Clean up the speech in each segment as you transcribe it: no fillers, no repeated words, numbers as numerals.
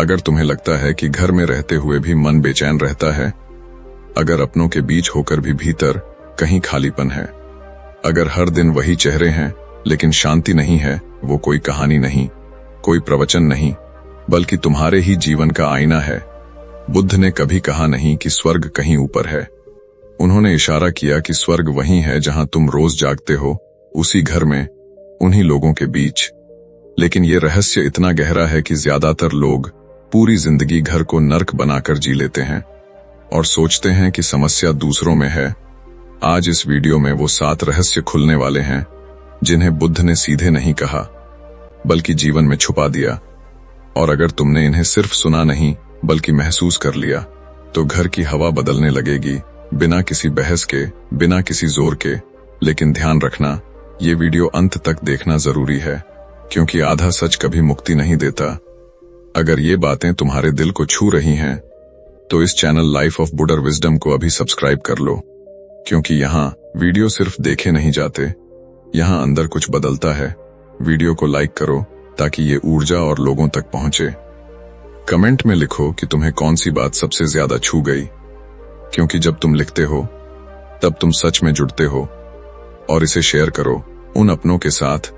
अगर तुम्हें लगता है कि घर में रहते हुए भी मन बेचैन रहता है, अगर अपनों के बीच होकर भी भीतर कहीं खालीपन है, अगर हर दिन वही चेहरे हैं लेकिन शांति नहीं है, वो कोई कहानी नहीं, कोई प्रवचन नहीं, बल्कि तुम्हारे ही जीवन का आईना है। बुद्ध ने कभी कहा नहीं कि स्वर्ग कहीं ऊपर है। उन्होंने इशारा किया कि स्वर्ग वहीं है जहां तुम रोज जागते हो, उसी घर में, उन्हीं लोगों के बीच। लेकिन ये रहस्य इतना गहरा है कि ज्यादातर लोग पूरी जिंदगी घर को नर्क बनाकर जी लेते हैं और सोचते हैं कि समस्या दूसरों में है। आज इस वीडियो में वो 7 रहस्य खुलने वाले हैं जिन्हें बुद्ध ने सीधे नहीं कहा, बल्कि जीवन में छुपा दिया। और अगर तुमने इन्हें सिर्फ सुना नहीं बल्कि महसूस कर लिया, तो घर की हवा बदलने लगेगी, बिना किसी बहस के, बिना किसी जोर के। लेकिन ध्यान रखना, ये वीडियो अंत तक देखना जरूरी है, क्योंकि आधा सच कभी मुक्ति नहीं देता। अगर ये बातें तुम्हारे दिल को छू रही हैं, तो इस चैनल लाइफ ऑफ बुडर विजडम को अभी सब्सक्राइब कर लो, क्योंकि यहाँ वीडियो सिर्फ देखे नहीं जाते, यहाँ अंदर कुछ बदलता है। वीडियो को लाइक करो ताकि ये ऊर्जा और लोगों तक पहुंचे। कमेंट में लिखो कि तुम्हें कौन सी बात सबसे ज्यादा छू गई, क्योंकि जब तुम लिखते हो तब तुम सच में जुड़ते हो। और इसे शेयर करो उन अपनों के साथ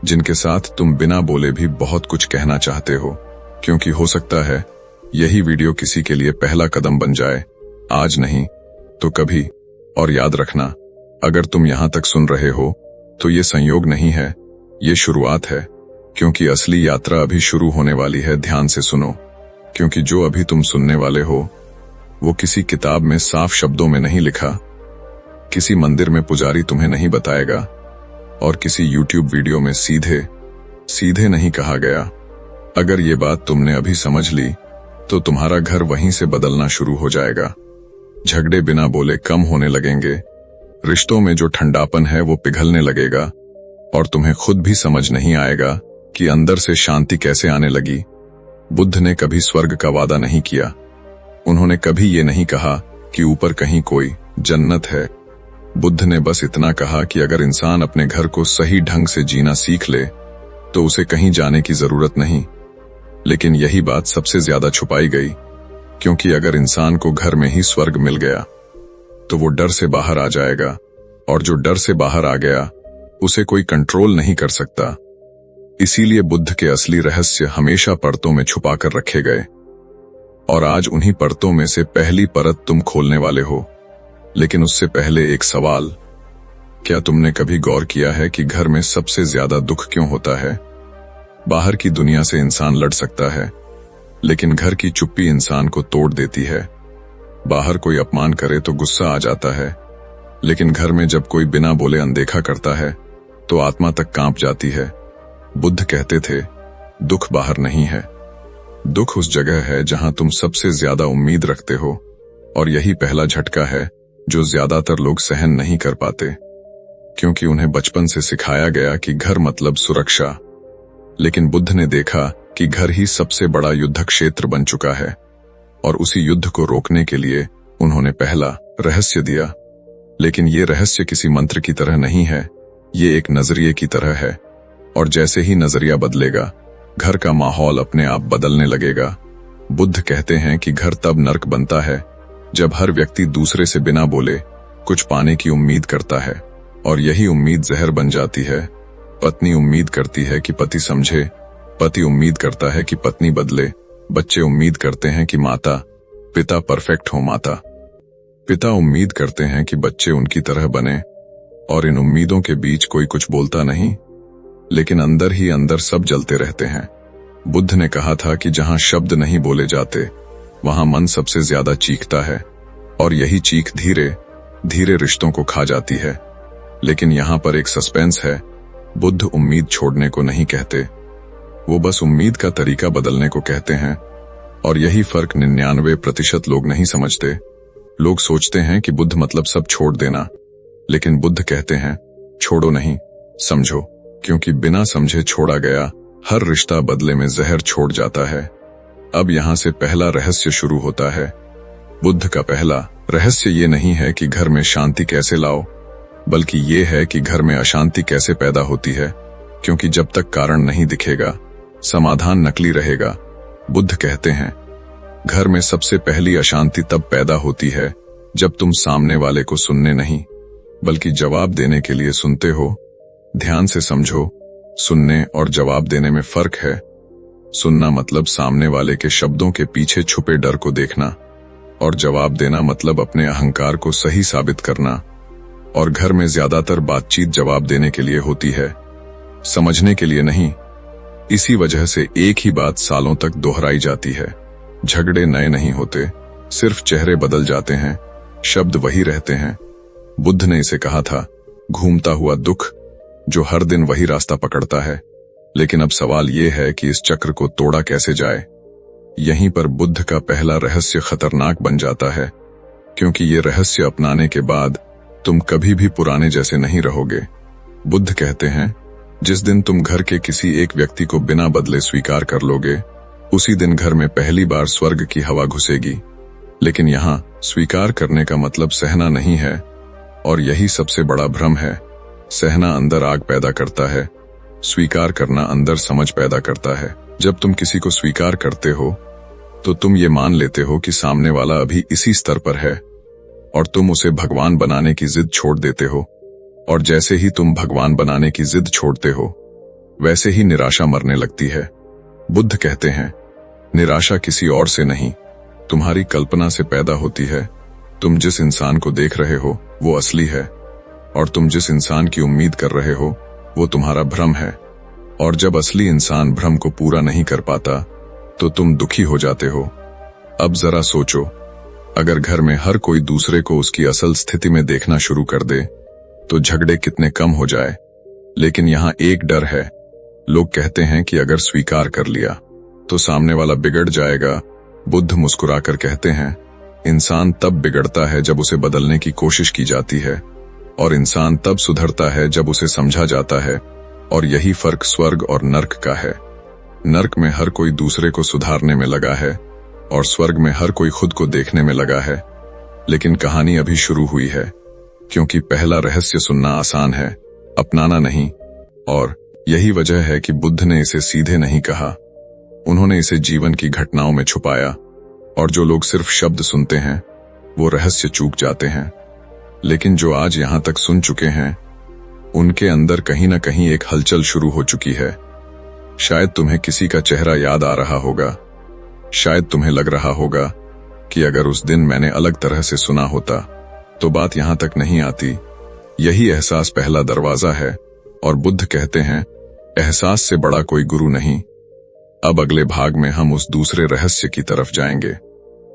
जिनके साथ तुम बिना बोले भी बहुत कुछ कहना चाहते हो, क्योंकि हो सकता है यही वीडियो किसी के लिए पहला कदम बन जाए, आज नहीं तो कभी। और याद रखना, अगर तुम यहां तक सुन रहे हो तो ये संयोग नहीं है, ये शुरुआत है, क्योंकि असली यात्रा अभी शुरू होने वाली है। ध्यान से सुनो, क्योंकि जो अभी तुम सुनने वाले हो वो किसी किताब में साफ शब्दों में नहीं लिखा, किसी मंदिर में पुजारी तुम्हें नहीं बताएगा, और किसी YouTube वीडियो में सीधे नहीं कहा गया। अगर ये बात तुमने अभी समझ ली, तो तुम्हारा घर वहीं से बदलना शुरू हो जाएगा। झगड़े बिना बोले कम होने लगेंगे, रिश्तों में जो ठंडापन है वो पिघलने लगेगा, और तुम्हें खुद भी समझ नहीं आएगा कि अंदर से शांति कैसे आने लगी। बुद्ध ने कभी स्वर्ग का वादा नहीं किया। उन्होंने कभी ये नहीं कहा कि ऊपर कहीं कोई जन्नत है। बुद्ध ने बस इतना कहा कि अगर इंसान अपने घर को सही ढंग से जीना सीख ले, तो उसे कहीं जाने की जरूरत नहीं। लेकिन यही बात सबसे ज्यादा छुपाई गई, क्योंकि अगर इंसान को घर में ही स्वर्ग मिल गया, तो वो डर से बाहर आ जाएगा, और जो डर से बाहर आ गया उसे कोई कंट्रोल नहीं कर सकता। इसीलिए बुद्ध के असली रहस्य हमेशा परतों में छुपा कर रखे गए, और आज उन्हीं परतों में से पहली परत तुम खोलने वाले हो। लेकिन उससे पहले एक सवाल, क्या तुमने कभी गौर किया है कि घर में सबसे ज्यादा दुख क्यों होता है? बाहर की दुनिया से इंसान लड़ सकता है, लेकिन घर की चुप्पी इंसान को तोड़ देती है। बाहर कोई अपमान करे तो गुस्सा आ जाता है, लेकिन घर में जब कोई बिना बोले अनदेखा करता है तो आत्मा तक कांप जाती है। बुद्ध कहते थे, दुख बाहर नहीं है, दुख उस जगह है जहां तुम सबसे ज्यादा उम्मीद रखते हो, और यही पहला झटका है जो ज्यादातर लोग सहन नहीं कर पाते, क्योंकि उन्हें बचपन से सिखाया गया कि घर मतलब सुरक्षा। लेकिन बुद्ध ने देखा कि घर ही सबसे बड़ा युद्ध क्षेत्र बन चुका है, और उसी युद्ध को रोकने के लिए उन्होंने पहला रहस्य दिया। लेकिन ये रहस्य किसी मंत्र की तरह नहीं है, ये एक नजरिए की तरह है, और जैसे ही नजरिया बदलेगा, घर का माहौल अपने आप बदलने लगेगा। बुद्ध कहते हैं कि घर तब नर्क बनता है जब हर व्यक्ति दूसरे से बिना बोले कुछ पाने की उम्मीद करता है, और यही उम्मीद जहर बन जाती है। पत्नी उम्मीद करती है कि पति समझे, पति उम्मीद करता है कि पत्नी बदले, बच्चे उम्मीद करते हैं कि माता पिता परफेक्ट हो, माता पिता उम्मीद करते हैं कि बच्चे उनकी तरह बने, और इन उम्मीदों के बीच कोई कुछ बोलता नहीं, लेकिन अंदर ही अंदर सब जलते रहते हैं। बुद्ध ने कहा था कि जहां शब्द नहीं बोले जाते, वहां मन सबसे ज्यादा चीखता है, और यही चीख धीरे धीरे रिश्तों को खा जाती है। लेकिन यहां पर एक सस्पेंस है, बुद्ध उम्मीद छोड़ने को नहीं कहते, वो बस उम्मीद का तरीका बदलने को कहते हैं। और यही फर्क 99% लोग नहीं समझते। लोग सोचते हैं कि बुद्ध मतलब सब छोड़ देना, लेकिन बुद्ध कहते हैं, छोड़ो नहीं, समझो, क्योंकि बिना समझे छोड़ा गया हर रिश्ता बदले में जहर छोड़ जाता है। अब यहां से पहला रहस्य शुरू होता है। बुद्ध का पहला रहस्य ये नहीं है कि घर में शांति कैसे लाओ, बल्कि ये है कि घर में अशांति कैसे पैदा होती है, क्योंकि जब तक कारण नहीं दिखेगा, समाधान नकली रहेगा। बुद्ध कहते हैं, घर में सबसे पहली अशांति तब पैदा होती है जब तुम सामने वाले को सुनने नहीं बल्कि जवाब देने के लिए सुनते हो। ध्यान से समझो, सुनने और जवाब देने में फर्क है। सुनना मतलब सामने वाले के शब्दों के पीछे छुपे डर को देखना, और जवाब देना मतलब अपने अहंकार को सही साबित करना। और घर में ज्यादातर बातचीत जवाब देने के लिए होती है, समझने के लिए नहीं। इसी वजह से एक ही बात सालों तक दोहराई जाती है। झगड़े नए नहीं होते, सिर्फ चेहरे बदल जाते हैं, शब्द वही रहते हैं। बुद्ध ने इसे कहा था, घूमता हुआ दुख, जो हर दिन वही रास्ता पकड़ता है। लेकिन अब सवाल यह है कि इस चक्र को तोड़ा कैसे जाए। यहीं पर बुद्ध का पहला रहस्य खतरनाक बन जाता है, क्योंकि ये रहस्य अपनाने के बाद तुम कभी भी पुराने जैसे नहीं रहोगे। बुद्ध कहते हैं, जिस दिन तुम घर के किसी एक व्यक्ति को बिना बदले स्वीकार कर लोगे, उसी दिन घर में पहली बार स्वर्ग की हवा घुसेगी। लेकिन यहाँ स्वीकार करने का मतलब सहना नहीं है, और यही सबसे बड़ा भ्रम है। सहना अंदर आग पैदा करता है, स्वीकार करना अंदर समझ पैदा करता है। जब तुम किसी को स्वीकार करते हो तो तुम ये मान लेते हो कि सामने वाला अभी इसी स्तर पर है, और तुम उसे भगवान बनाने की जिद छोड़ देते हो। और जैसे ही तुम भगवान बनाने की जिद छोड़ते हो, वैसे ही निराशा मरने लगती है। बुद्ध कहते हैं, निराशा किसी और से नहीं, तुम्हारी कल्पना से पैदा होती है। तुम जिस इंसान को देख रहे हो वो असली है, और तुम जिस इंसान की उम्मीद कर रहे हो वो तुम्हारा भ्रम है। और जब असली इंसान भ्रम को पूरा नहीं कर पाता तो तुम दुखी हो जाते हो। अब जरा सोचो, अगर घर में हर कोई दूसरे को उसकी असल स्थिति में देखना शुरू कर दे तो झगड़े कितने कम हो जाए। लेकिन यहाँ एक डर है। लोग कहते हैं कि अगर स्वीकार कर लिया तो सामने वाला बिगड़ जाएगा। बुद्ध मुस्कुराकर कहते हैं, इंसान तब बिगड़ता है जब उसे बदलने की कोशिश की जाती है, और इंसान तब सुधरता है जब उसे समझा जाता है। और यही फर्क स्वर्ग और नर्क का है। नर्क में हर कोई दूसरे को सुधारने में लगा है, और स्वर्ग में हर कोई खुद को देखने में लगा है। लेकिन कहानी अभी शुरू हुई है, क्योंकि पहला रहस्य सुनना आसान है, अपनाना नहीं। और यही वजह है कि बुद्ध ने इसे सीधे नहीं कहा, उन्होंने इसे जीवन की घटनाओं में छुपाया। और जो लोग सिर्फ शब्द सुनते हैं वो रहस्य चूक जाते हैं। लेकिन जो आज यहां तक सुन चुके हैं, उनके अंदर कहीं ना कहीं एक हलचल शुरू हो चुकी है। शायद तुम्हें किसी का चेहरा याद आ रहा होगा, शायद तुम्हें लग रहा होगा कि अगर उस दिन मैंने अलग तरह से सुना होता तो बात यहां तक नहीं आती। यही एहसास पहला दरवाजा है, और बुद्ध कहते हैं, एहसास से बड़ा कोई गुरु नहीं। अब अगले भाग में हम उस दूसरे रहस्य की तरफ जाएंगे,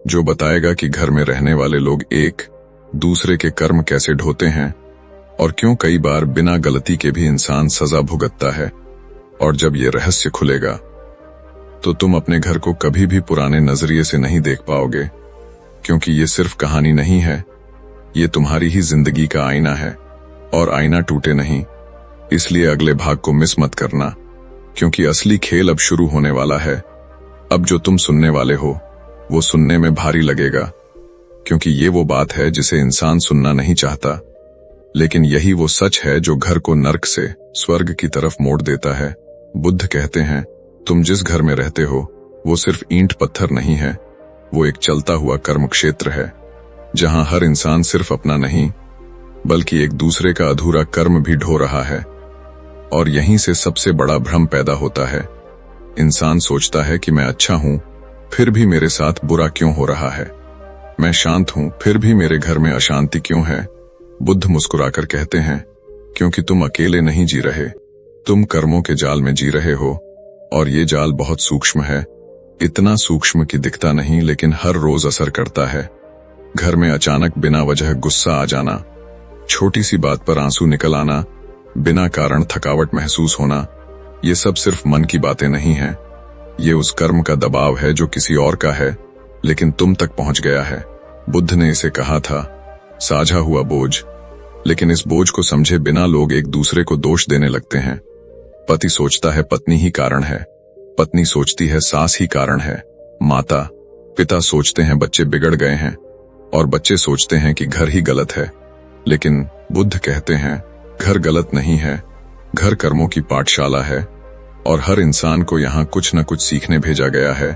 जो बताएगा कि घर में रहने वाले लोग एक दूसरे के कर्म कैसे ढोते हैं, और क्यों कई बार बिना गलती के भी इंसान सजा भुगतता है। और जब ये रहस्य खुलेगा तो तुम अपने घर को कभी भी पुराने नजरिए से नहीं देख पाओगे, क्योंकि ये सिर्फ कहानी नहीं है, ये तुम्हारी ही जिंदगी का आईना है, और आईना टूटे नहीं। इसलिए अगले भाग को मिस मत करना, क्योंकि असली खेल अब शुरू होने वाला है। अब जो तुम सुनने वाले हो वो सुनने में भारी लगेगा, क्योंकि ये वो बात है जिसे इंसान सुनना नहीं चाहता। लेकिन यही वो सच है जो घर को नर्क से स्वर्ग की तरफ मोड़ देता है। बुद्ध कहते हैं, तुम जिस घर में रहते हो वो सिर्फ ईंट पत्थर नहीं है, वो एक चलता हुआ कर्म क्षेत्र है, जहां हर इंसान सिर्फ अपना नहीं बल्कि एक दूसरे का अधूरा कर्म भी ढो रहा है। और यहीं से सबसे बड़ा भ्रम पैदा होता है। इंसान सोचता है कि मैं अच्छा हूं, फिर भी मेरे साथ बुरा क्यों हो रहा है। मैं शांत हूं, फिर भी मेरे घर में अशांति क्यों है। बुद्ध मुस्कुराकर कहते हैं, क्योंकि तुम अकेले नहीं जी रहे, तुम कर्मों के जाल में जी रहे हो, और ये जाल बहुत सूक्ष्म है। इतना सूक्ष्म कि दिखता नहीं, लेकिन हर रोज असर करता है। घर में अचानक बिना वजह गुस्सा आ जाना, छोटी सी बात पर आंसू निकल आना, बिना कारण थकावट महसूस होना, ये सब सिर्फ मन की बातें नहीं हैं। ये उस कर्म का दबाव है जो किसी और का है, लेकिन तुम तक पहुंच गया है। बुद्ध ने इसे कहा था, साझा हुआ बोझ। लेकिन इस बोझ को समझे बिना लोग एक दूसरे को दोष देने लगते हैं। पति सोचता है पत्नी ही कारण है, पत्नी सोचती है सास ही कारण है, माता पिता सोचते हैं बच्चे बिगड़ गए हैं, और बच्चे सोचते हैं कि घर ही गलत है। लेकिन बुद्ध कहते हैं, घर गलत नहीं है, घर कर्मों की पाठशाला है, और हर इंसान को यहाँ कुछ न कुछ सीखने भेजा गया है।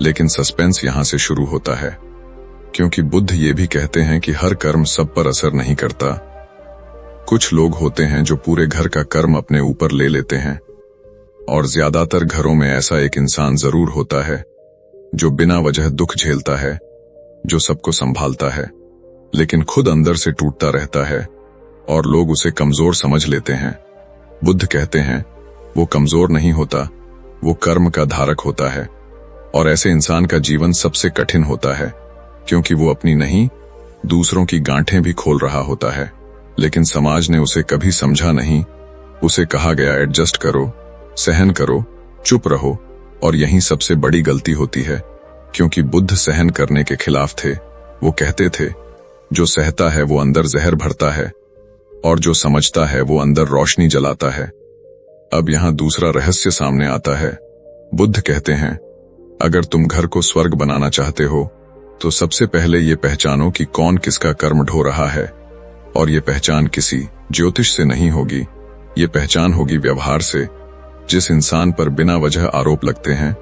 लेकिन सस्पेंस यहां से शुरू होता है, क्योंकि बुद्ध ये भी कहते हैं कि हर कर्म सब पर असर नहीं करता। कुछ लोग होते हैं जो पूरे घर का कर्म अपने ऊपर ले लेते हैं, और ज्यादातर घरों में ऐसा एक इंसान जरूर होता है जो बिना वजह दुख झेलता है, जो सबको संभालता है, लेकिन खुद अंदर से टूटता रहता है और लोग उसे कमजोर समझ लेते हैं। बुद्ध कहते हैं वो कमजोर नहीं होता, वो कर्म का धारक होता है, और ऐसे इंसान का जीवन सबसे कठिन होता है, क्योंकि वो अपनी नहीं दूसरों की गांठें भी खोल रहा होता है, लेकिन समाज ने उसे कभी समझा नहीं। उसे कहा गया एडजस्ट करो, सहन करो, चुप रहो, और यही सबसे बड़ी गलती होती है, क्योंकि बुद्ध सहन करने के खिलाफ थे। वो कहते थे जो सहता है वो अंदर जहर भरता है, और जो समझता है वो अंदर रोशनी जलाता है। अब यहां दूसरा रहस्य सामने आता है। बुद्ध कहते हैं अगर तुम घर को स्वर्ग बनाना चाहते हो तो सबसे पहले ये पहचानो कि कौन किसका कर्म ढो रहा है, और ये पहचान किसी ज्योतिष से नहीं होगी, ये पहचान होगी व्यवहार से। जिस इंसान पर बिना वजह आरोप लगते हैं,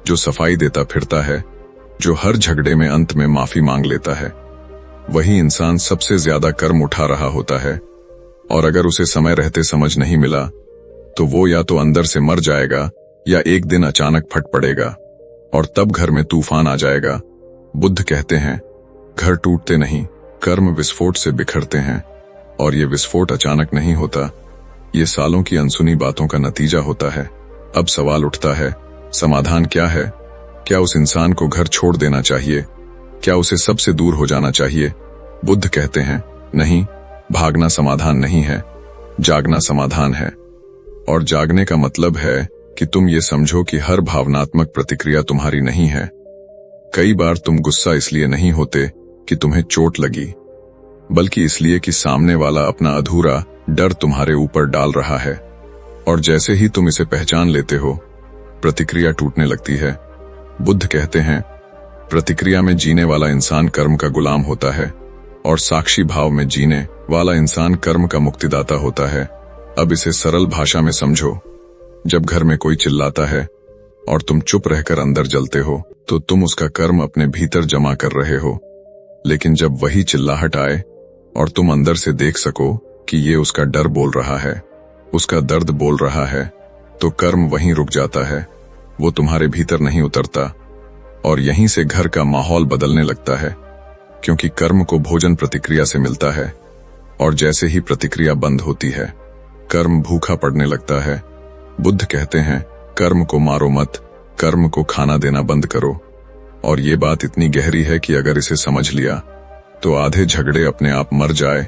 जो सफाई देता फिरता है, जो हर झगड़े में अंत में माफी मांग लेता है, वही इंसान सबसे ज्यादा कर्म उठा रहा होता है। और अगर उसे समय रहते समझ नहीं मिला तो वो या तो अंदर से मर जाएगा या एक दिन अचानक फट पड़ेगा, और तब घर में तूफान आ जाएगा। बुद्ध कहते हैं घर टूटते नहीं, कर्म विस्फोट से बिखरते हैं, और ये विस्फोट अचानक नहीं होता, ये सालों की अनसुनी बातों का नतीजा होता है। अब सवाल उठता है समाधान क्या है? क्या उस इंसान को घर छोड़ देना चाहिए? क्या उसे सबसे दूर हो जाना चाहिए? बुद्ध कहते हैं नहीं, भागना समाधान नहीं है, जागना समाधान है। और जागने का मतलब है कि तुम ये समझो कि हर भावनात्मक प्रतिक्रिया तुम्हारी नहीं है। कई बार तुम गुस्सा इसलिए नहीं होते कि तुम्हें चोट लगी, बल्कि इसलिए कि सामने वाला अपना अधूरा डर तुम्हारे ऊपर डाल रहा है, और जैसे ही तुम इसे पहचान लेते हो, प्रतिक्रिया टूटने लगती है। बुद्ध कहते हैं प्रतिक्रिया में जीने वाला इंसान कर्म का गुलाम होता है, और साक्षी भाव में जीने वाला इंसान कर्म का मुक्तिदाता होता है। अब इसे सरल भाषा में समझो। जब घर में कोई चिल्लाता है और तुम चुप रहकर अंदर जलते हो, तो तुम उसका कर्म अपने भीतर जमा कर रहे हो। लेकिन जब वही चिल्लाहट आए और तुम अंदर से देख सको कि ये उसका डर बोल रहा है, उसका दर्द बोल रहा है, तो कर्म वहीं रुक जाता है, वो तुम्हारे भीतर नहीं उतरता, और यहीं से घर का माहौल बदलने लगता है। क्योंकि कर्म को भोजन प्रतिक्रिया से मिलता है, और जैसे ही प्रतिक्रिया बंद होती है, कर्म भूखा पड़ने लगता है। बुद्ध कहते हैं कर्म को मारो मत, कर्म को खाना देना बंद करो। और ये बात इतनी गहरी है कि अगर इसे समझ लिया तो आधे झगड़े अपने आप मर जाए।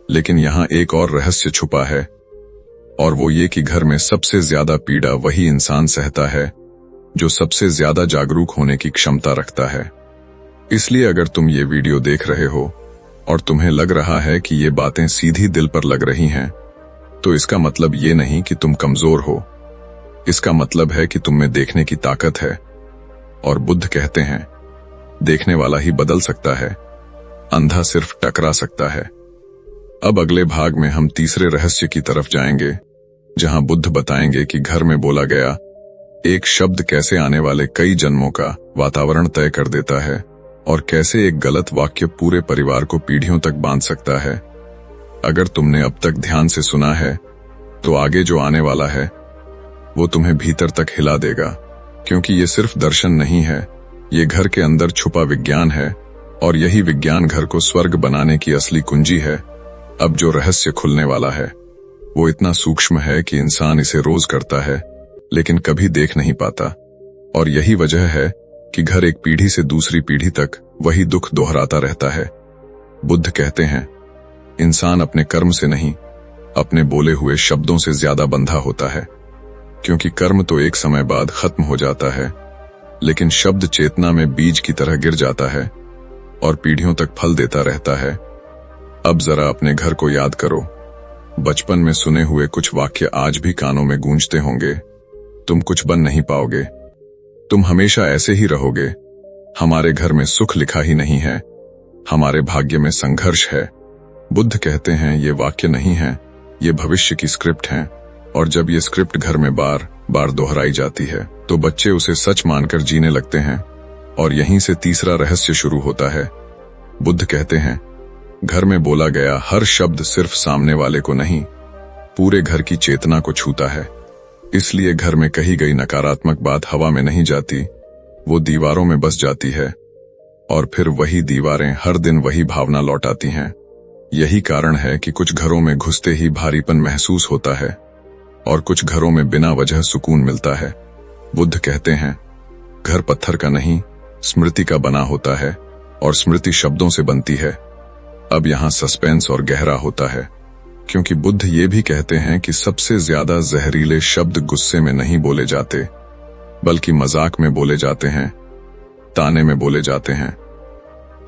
लेकिन यहाँ एक और रहस्य छुपा है, और वो ये कि घर में सबसे ज्यादा पीड़ा वही इंसान सहता है जो सबसे ज्यादा जागरूक होने की क्षमता रखता है। इसलिए अगर तुम ये वीडियो देख रहे हो और तुम्हें लग रहा है कि ये बातें सीधी दिल पर लग रही हैं, तो इसका मतलब ये नहीं कि तुम कमजोर हो, इसका मतलब है कि तुम में देखने की ताकत है। और बुद्ध कहते हैं देखने वाला ही बदल सकता है, अंधा सिर्फ टकरा सकता है। अब अगले भाग में हम तीसरे रहस्य की तरफ जाएंगे, जहां बुद्ध बताएंगे कि घर में बोला गया एक शब्द कैसे आने वाले कई जन्मों का वातावरण तय कर देता है, और कैसे एक गलत वाक्य पूरे परिवार को पीढ़ियों तक बांध सकता है। अगर तुमने अब तक ध्यान से सुना है तो आगे जो आने वाला है वो तुम्हें भीतर तक हिला देगा, क्योंकि ये सिर्फ दर्शन नहीं है, ये घर के अंदर छुपा विज्ञान है, और यही विज्ञान घर को स्वर्ग बनाने की असली कुंजी है। अब जो रहस्य खुलने वाला है वो इतना सूक्ष्म है कि इंसान इसे रोज करता है लेकिन कभी देख नहीं पाता, और यही वजह है कि घर एक पीढ़ी से दूसरी पीढ़ी तक वही दुख दोहराता रहता है। बुद्ध कहते हैं इंसान अपने कर्म से नहीं, अपने बोले हुए शब्दों से ज्यादा बंधा होता है, क्योंकि कर्म तो एक समय बाद खत्म हो जाता है, लेकिन शब्द चेतना में बीज की तरह गिर जाता है और पीढ़ियों तक फल देता रहता है। अब जरा अपने घर को याद करो, बचपन में सुने हुए कुछ वाक्य आज भी कानों में गूंजते होंगे, तुम कुछ बन नहीं पाओगे, तुम हमेशा ऐसे ही रहोगे, हमारे घर में सुख लिखा ही नहीं है, हमारे भाग्य में संघर्ष है। बुद्ध कहते हैं ये वाक्य नहीं है, ये भविष्य की स्क्रिप्ट हैं, और जब ये स्क्रिप्ट घर में बार बार दोहराई जाती है तो बच्चे उसे सच मानकर जीने लगते हैं। और यहीं से तीसरा रहस्य शुरू होता है। बुद्ध कहते हैं, घर में बोला गया हर शब्द सिर्फ सामने वाले को नहीं, पूरे घर की चेतना को छूता है। इसलिए घर में कही गई नकारात्मक बात हवा में नहीं जाती, वो दीवारों में बस जाती है, और फिर वही दीवारें हर दिन वही भावना लौटाती हैं। यही कारण है कि कुछ घरों में घुसते ही भारीपन महसूस होता है और कुछ घरों में बिना वजह सुकून मिलता है। बुद्ध कहते हैं, घर पत्थर का नहीं, स्मृति का बना होता है, और स्मृति शब्दों से बनती है। अब यहां सस्पेंस और गहरा होता है, क्योंकि बुद्ध ये भी कहते हैं कि सबसे ज्यादा जहरीले शब्द गुस्से में नहीं बोले जाते, बल्कि मजाक में बोले जाते हैं, ताने में बोले जाते हैं,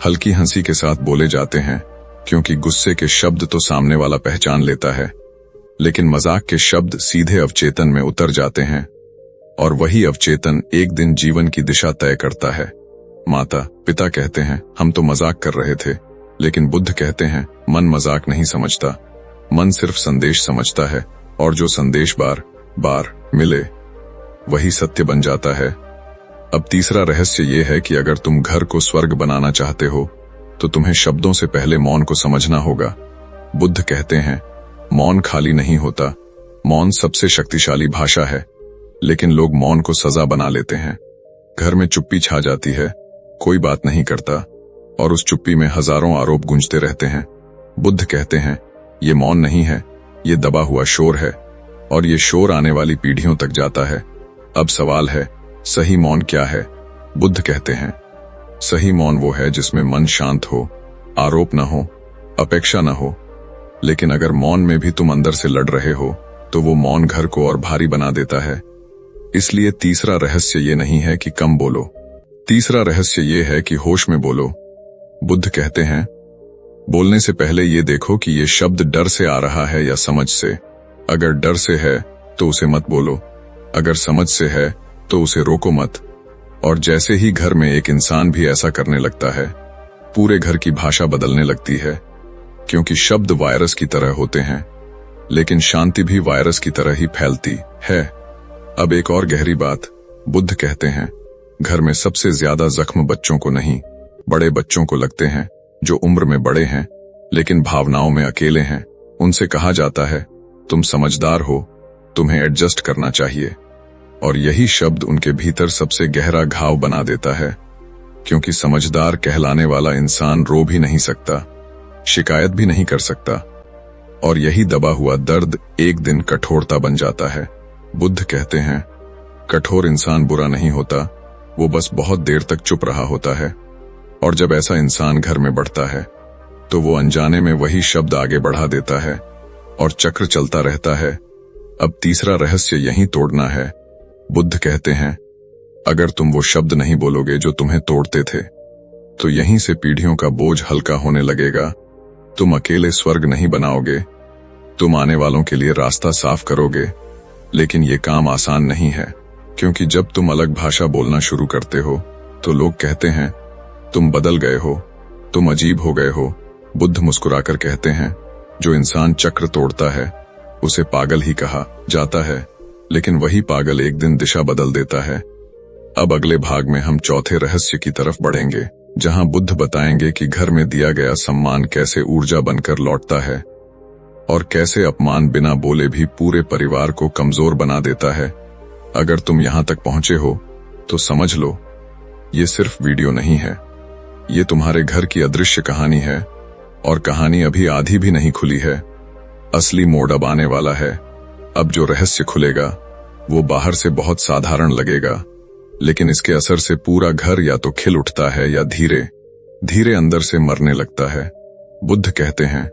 हल्की हंसी के साथ बोले जाते हैं, क्योंकि गुस्से के शब्द तो सामने वाला पहचान लेता है, लेकिन मजाक के शब्द सीधे अवचेतन में उतर जाते हैं, और वही अवचेतन एक दिन जीवन की दिशा तय करता है। माता पिता कहते हैं, हम तो मजाक कर रहे थे, लेकिन बुद्ध कहते हैं, मन मजाक नहीं समझता, मन सिर्फ संदेश समझता है, और जो संदेश बार बार मिले वही सत्य बन जाता है। अब तीसरा रहस्य ये है कि अगर तुम घर को स्वर्ग बनाना चाहते हो तो तुम्हें शब्दों से पहले मौन को समझना होगा। बुद्ध कहते हैं, मौन खाली नहीं होता, मौन सबसे शक्तिशाली भाषा है, लेकिन लोग मौन को सजा बना लेते हैं। घर में चुप्पी छा जाती है, कोई बात नहीं करता, और उस चुप्पी में हजारों आरोप गूंजते रहते हैं। बुद्ध कहते हैं, ये मौन नहीं है, ये दबा हुआ शोर है, और ये शोर आने वाली पीढ़ियों तक जाता है। अब सवाल है, सही मौन क्या है? बुद्ध कहते हैं, सही मौन वो है जिसमें मन शांत हो, आरोप न हो, अपेक्षा न हो। लेकिन अगर मौन में भी तुम अंदर से लड़ रहे हो तो वो मौन घर को और भारी बना देता है। इसलिए तीसरा रहस्य ये नहीं है कि कम बोलो, तीसरा रहस्य ये है कि होश में बोलो। बुद्ध कहते हैं, बोलने से पहले ये देखो कि ये शब्द डर से आ रहा है या समझ से। अगर डर से है तो उसे मत बोलो, अगर समझ से है तो उसे रोको मत। और जैसे ही घर में एक इंसान भी ऐसा करने लगता है, पूरे घर की भाषा बदलने लगती है, क्योंकि शब्द वायरस की तरह होते हैं, लेकिन शांति भी वायरस की तरह ही फैलती है। अब एक और गहरी बात, बुद्ध कहते हैं, घर में सबसे ज्यादा जख्म बच्चों को नहीं, बड़े बच्चों को लगते हैं, जो उम्र में बड़े हैं लेकिन भावनाओं में अकेले हैं। उनसे कहा जाता है, तुम समझदार हो, तुम्हें एडजस्ट करना चाहिए, और यही शब्द उनके भीतर सबसे गहरा घाव बना देता है, क्योंकि समझदार कहलाने वाला इंसान रो भी नहीं सकता, शिकायत भी नहीं कर सकता, और यही दबा हुआ दर्द एक दिन कठोरता बन जाता है। बुद्ध कहते हैं, कठोर इंसान बुरा नहीं होता, वो बस बहुत देर तक चुप रहा होता है, और जब ऐसा इंसान घर में बढ़ता है तो वो अनजाने में वही शब्द आगे बढ़ा देता है, और चक्र चलता रहता है। अब तीसरा रहस्य यहीं तोड़ना है। बुद्ध कहते हैं, अगर तुम वो शब्द नहीं बोलोगे जो तुम्हें तोड़ते थे, तो यहीं से पीढ़ियों का बोझ हल्का होने लगेगा। तुम अकेले स्वर्ग नहीं बनाओगे, तुम आने वालों के लिए रास्ता साफ करोगे, लेकिन ये काम आसान नहीं है, क्योंकि जब तुम अलग भाषा बोलना शुरू करते हो तो लोग कहते हैं, तुम बदल गए हो, तुम अजीब हो गए हो। बुद्ध मुस्कुराकर कहते हैं, जो इंसान चक्र तोड़ता है उसे पागल ही कहा जाता है, लेकिन वही पागल एक दिन दिशा बदल देता है। अब अगले भाग में हम चौथे रहस्य की तरफ बढ़ेंगे, जहां बुद्ध बताएंगे कि घर में दिया गया सम्मान कैसे ऊर्जा बनकर लौटता है, और कैसे अपमान बिना बोले भी पूरे परिवार को कमजोर बना देता है। अगर तुम यहां तक पहुंचे हो तो समझ लो, ये सिर्फ वीडियो नहीं है, ये तुम्हारे घर की अदृश्य कहानी है, और कहानी अभी आधी भी नहीं खुली है। असली मोड़ अब आने वाला है। अब जो रहस्य खुलेगा वो बाहर से बहुत साधारण लगेगा, लेकिन इसके असर से पूरा घर या तो खिल उठता है या धीरे धीरे अंदर से मरने लगता है। बुद्ध कहते हैं,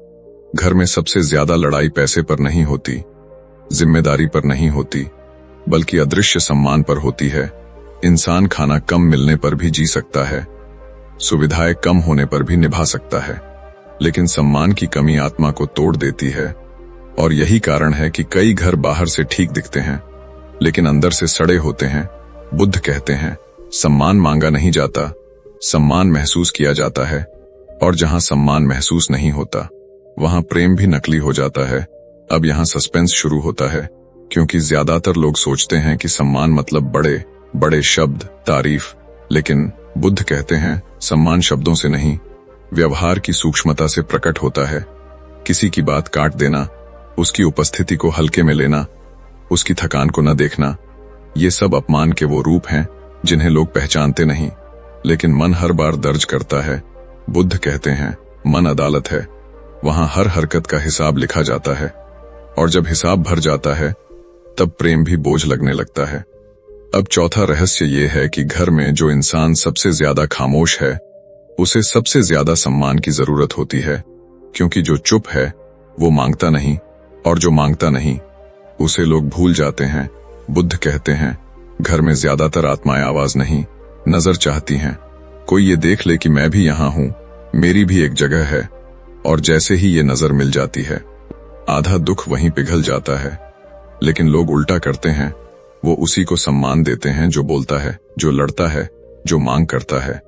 घर में सबसे ज्यादा लड़ाई पैसे पर नहीं होती, जिम्मेदारी पर नहीं होती, बल्कि अदृश्य सम्मान पर होती है। इंसान खाना कम मिलने पर भी जी सकता है, सुविधाएं कम होने पर भी निभा सकता है, लेकिन सम्मान की कमी आत्मा को तोड़ देती है। और यही कारण है कि कई घर बाहर से ठीक दिखते हैं, लेकिन अंदर से सड़े होते हैं। बुद्ध कहते हैं, सम्मान मांगा नहीं जाता, सम्मान महसूस किया जाता है, और जहां सम्मान महसूस नहीं होता वहां प्रेम भी नकली हो जाता है। अब यहां सस्पेंस शुरू होता है, क्योंकि ज्यादातर लोग सोचते हैं कि सम्मान मतलब बड़े बड़े शब्द, तारीफ, लेकिन बुद्ध कहते हैं, सम्मान शब्दों से नहीं, व्यवहार की सूक्ष्मता से प्रकट होता है। किसी की बात काट देना, उसकी उपस्थिति को हल्के में लेना, उसकी थकान को न देखना, ये सब अपमान के वो रूप हैं जिन्हें लोग पहचानते नहीं, लेकिन मन हर बार दर्ज करता है। बुद्ध कहते हैं, मन अदालत है, वहां हर हरकत का हिसाब लिखा जाता है, और जब हिसाब भर जाता है तब प्रेम भी बोझ लगने लगता है। अब चौथा रहस्य ये है कि घर में जो इंसान सबसे ज्यादा खामोश है, उसे सबसे ज्यादा सम्मान की जरूरत होती है, क्योंकि जो चुप है वो मांगता नहीं, और जो मांगता नहीं उसे लोग भूल जाते हैं। बुद्ध कहते हैं, घर में ज्यादातर आत्माएं आवाज नहीं, नजर चाहती हैं। कोई ये देख ले कि मैं भी यहां हूं, मेरी भी एक जगह है, और जैसे ही ये नजर मिल जाती है, आधा दुख वहीं पिघल जाता है। लेकिन लोग उल्टा करते हैं, वो उसी को सम्मान देते हैं जो बोलता है, जो लड़ता है, जो मांग करता है,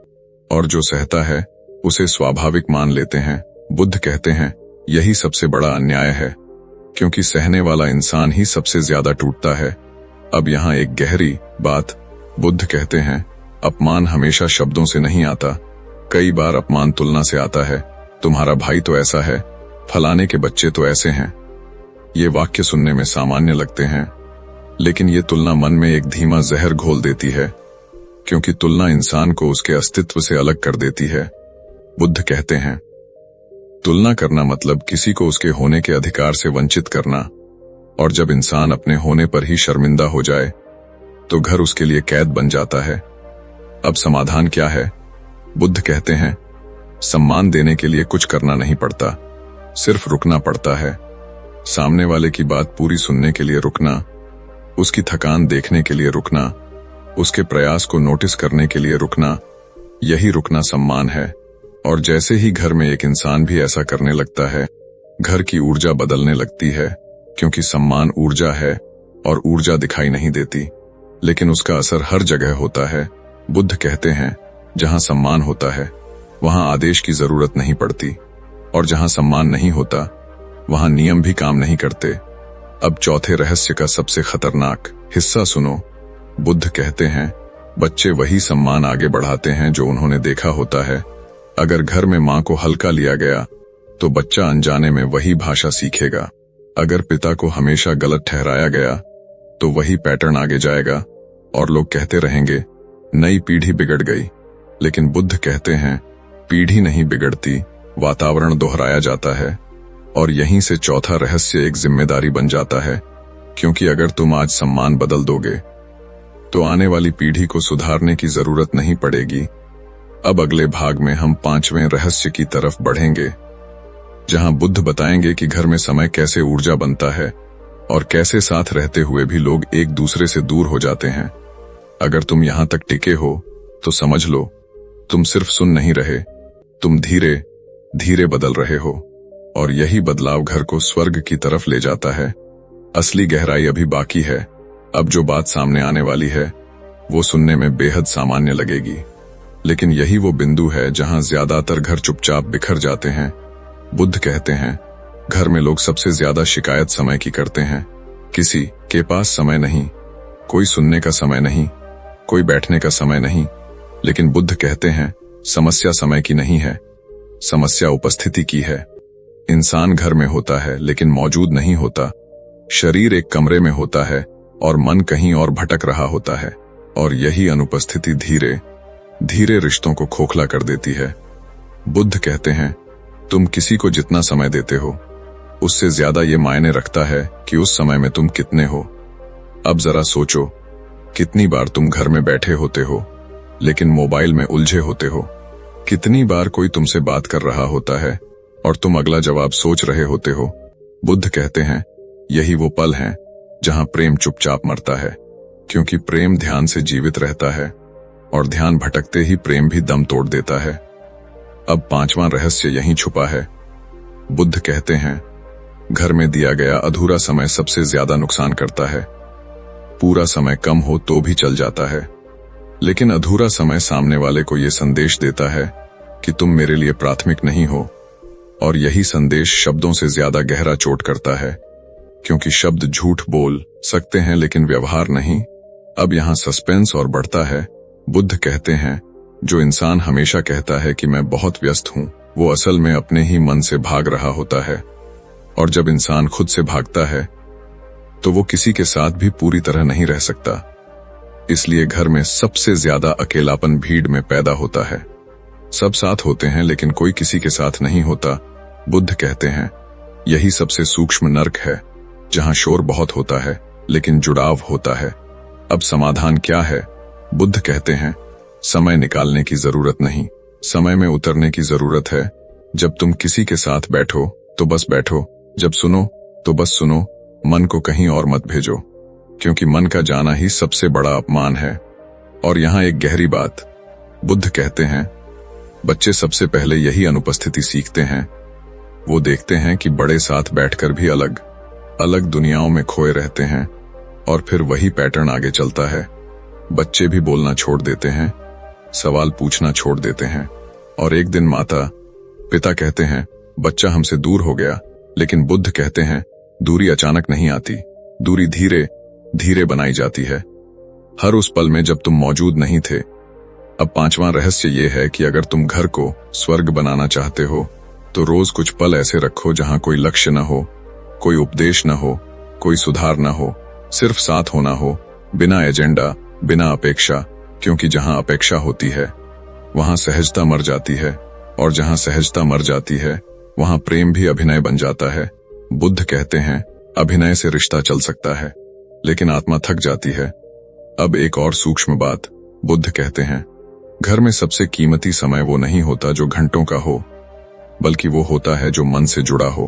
और जो सहता है उसे स्वाभाविक मान लेते हैं। बुद्ध कहते हैं, यही सबसे बड़ा अन्याय है, क्योंकि सहने वाला इंसान ही सबसे ज्यादा टूटता है। अब यहाँ एक गहरी बात, बुद्ध कहते हैं, अपमान हमेशा शब्दों से नहीं आता, कई बार अपमान तुलना से आता है। तुम्हारा भाई तो ऐसा है, फलाने के बच्चे तो ऐसे हैं। ये वाक्य सुनने में सामान्य लगते हैं, लेकिन ये तुलना मन में एक धीमा जहर घोल देती है, क्योंकि तुलना इंसान को उसके अस्तित्व से अलग कर देती है। बुद्ध कहते हैं, तुलना करना मतलब किसी को उसके होने के अधिकार से वंचित करना, और जब इंसान अपने होने पर ही शर्मिंदा हो जाए तो घर उसके लिए कैद बन जाता है। अब समाधान क्या है? बुद्ध कहते हैं, सम्मान देने के लिए कुछ करना नहीं पड़ता, सिर्फ रुकना पड़ता है। सामने वाले की बात पूरी सुनने के लिए रुकना, उसकी थकान देखने के लिए रुकना, उसके प्रयास को नोटिस करने के लिए रुकना, यही रुकना सम्मान है। और जैसे ही घर में एक इंसान भी ऐसा करने लगता है, घर की ऊर्जा बदलने लगती है, क्योंकि सम्मान ऊर्जा है, और ऊर्जा दिखाई नहीं देती, लेकिन उसका असर हर जगह होता है। बुद्ध कहते हैं, जहां सम्मान होता है वहां आदेश की जरूरत नहीं पड़ती, और जहां सम्मान नहीं होता वहां नियम भी काम नहीं करते। अब चौथे रहस्य का सबसे खतरनाक हिस्सा सुनो। बुद्ध कहते हैं, बच्चे वही सम्मान आगे बढ़ाते हैं जो उन्होंने देखा होता है। अगर घर में मां को हल्का लिया गया तो बच्चा अनजाने में वही भाषा सीखेगा। अगर पिता को हमेशा गलत ठहराया गया तो वही पैटर्न आगे जाएगा, और लोग कहते रहेंगे, नई पीढ़ी बिगड़ गई। लेकिन बुद्ध कहते हैं, पीढ़ी नहीं बिगड़ती, वातावरण दोहराया जाता है। और यहीं से चौथा रहस्य एक जिम्मेदारी बन जाता है, क्योंकि अगर तुम आज सम्मान बदल दोगे तो आने वाली पीढ़ी को सुधारने की जरूरत नहीं पड़ेगी। अब अगले भाग में हम पांचवें रहस्य की तरफ बढ़ेंगे, जहां बुद्ध बताएंगे कि घर में समय कैसे ऊर्जा बनता है, और कैसे साथ रहते हुए भी लोग एक दूसरे से दूर हो जाते हैं। अगर तुम यहां तक टिके हो तो समझ लो, तुम सिर्फ सुन नहीं रहे, तुम धीरे धीरे बदल रहे हो, और यही बदलाव घर को स्वर्ग की तरफ ले जाता है। असली गहराई अभी बाकी है। अब जो बात सामने आने वाली है वो सुनने में बेहद सामान्य लगेगी, लेकिन यही वो बिंदु है जहां ज्यादातर घर चुपचाप बिखर जाते हैं। बुद्ध कहते हैं, घर में लोग सबसे ज्यादा शिकायत समय की करते हैं। किसी के पास समय नहीं, कोई सुनने का समय नहीं, कोई बैठने का समय नहीं। लेकिन बुद्ध कहते हैं, समस्या समय की नहीं है, समस्या उपस्थिति की है। इंसान घर में होता है लेकिन मौजूद नहीं होता। शरीर एक कमरे में होता है और मन कहीं और भटक रहा होता है, और यही अनुपस्थिति धीरे धीरे रिश्तों को खोखला कर देती है। बुद्ध कहते हैं, तुम किसी को जितना समय देते हो उससे ज्यादा ये मायने रखता है कि उस समय में तुम कितने हो। अब जरा सोचो, कितनी बार तुम घर में बैठे होते हो लेकिन मोबाइल में उलझे होते हो। कितनी बार कोई तुमसे बात कर रहा होता है और तुम अगला जवाब सोच रहे होते हो। बुद्ध कहते हैं, यही वो पल हैं जहां प्रेम चुपचाप मरता है, क्योंकि प्रेम ध्यान से जीवित रहता है, और ध्यान भटकते ही प्रेम भी दम तोड़ देता है। अब पांचवां रहस्य यहीं छुपा है। बुद्ध कहते हैं, घर में दिया गया अधूरा समय सबसे ज्यादा नुकसान करता है। पूरा समय कम हो तो भी चल जाता है, लेकिन अधूरा समय सामने वाले को यह संदेश देता है कि तुम मेरे लिए प्राथमिक नहीं हो, और यही संदेश शब्दों से ज्यादा गहरा चोट करता है, क्योंकि शब्द झूठ बोल सकते हैं लेकिन व्यवहार नहीं। अब यहां सस्पेंस और बढ़ता है। बुद्ध कहते हैं, जो इंसान हमेशा कहता है कि मैं बहुत व्यस्त हूं, वो असल में अपने ही मन से भाग रहा होता है। और जब इंसान खुद से भागता है तो वो किसी के साथ भी पूरी तरह नहीं रह सकता। इसलिए घर में सबसे ज्यादा अकेलापन भीड़ में पैदा होता है। सब साथ होते हैं लेकिन कोई किसी के साथ नहीं होता। बुद्ध कहते हैं यही सबसे सूक्ष्म नर्क है, जहां शोर बहुत होता है लेकिन जुड़ाव होता है। अब समाधान क्या है? बुद्ध कहते हैं समय निकालने की जरूरत नहीं, समय में उतरने की जरूरत है। जब तुम किसी के साथ बैठो तो बस बैठो, जब सुनो तो बस सुनो, मन को कहीं और मत भेजो, क्योंकि मन का जाना ही सबसे बड़ा अपमान है। और यहाँ एक गहरी बात, बुद्ध कहते हैं बच्चे सबसे पहले यही अनुपस्थिति सीखते हैं। वो देखते हैं कि बड़े साथ बैठकर भी अलग अलग दुनियाओं में खोए रहते हैं, और फिर वही पैटर्न आगे चलता है। बच्चे भी बोलना छोड़ देते हैं, सवाल पूछना छोड़ देते हैं, और एक दिन माता पिता कहते हैं बच्चा हमसे दूर हो गया। लेकिन बुद्ध कहते हैं दूरी अचानक नहीं आती, दूरी धीरे धीरे बनाई जाती है, हर उस पल में जब तुम मौजूद नहीं थे। अब पांचवां रहस्य ये है कि अगर तुम घर को स्वर्ग बनाना चाहते हो तो रोज कुछ पल ऐसे रखो जहां कोई लक्ष्य न हो, कोई उपदेश न हो, कोई सुधार न हो, सिर्फ साथ होना हो, बिना एजेंडा, बिना अपेक्षा। क्योंकि जहां अपेक्षा होती है वहां सहजता मर जाती है, और जहां सहजता मर जाती है वहां प्रेम भी अभिनय बन जाता है। बुद्ध कहते हैं अभिनय से रिश्ता चल सकता है लेकिन आत्मा थक जाती है। अब एक और सूक्ष्म बात, बुद्ध कहते हैं घर में सबसे कीमती समय वो नहीं होता जो घंटों का हो, बल्कि वो होता है जो मन से जुड़ा हो।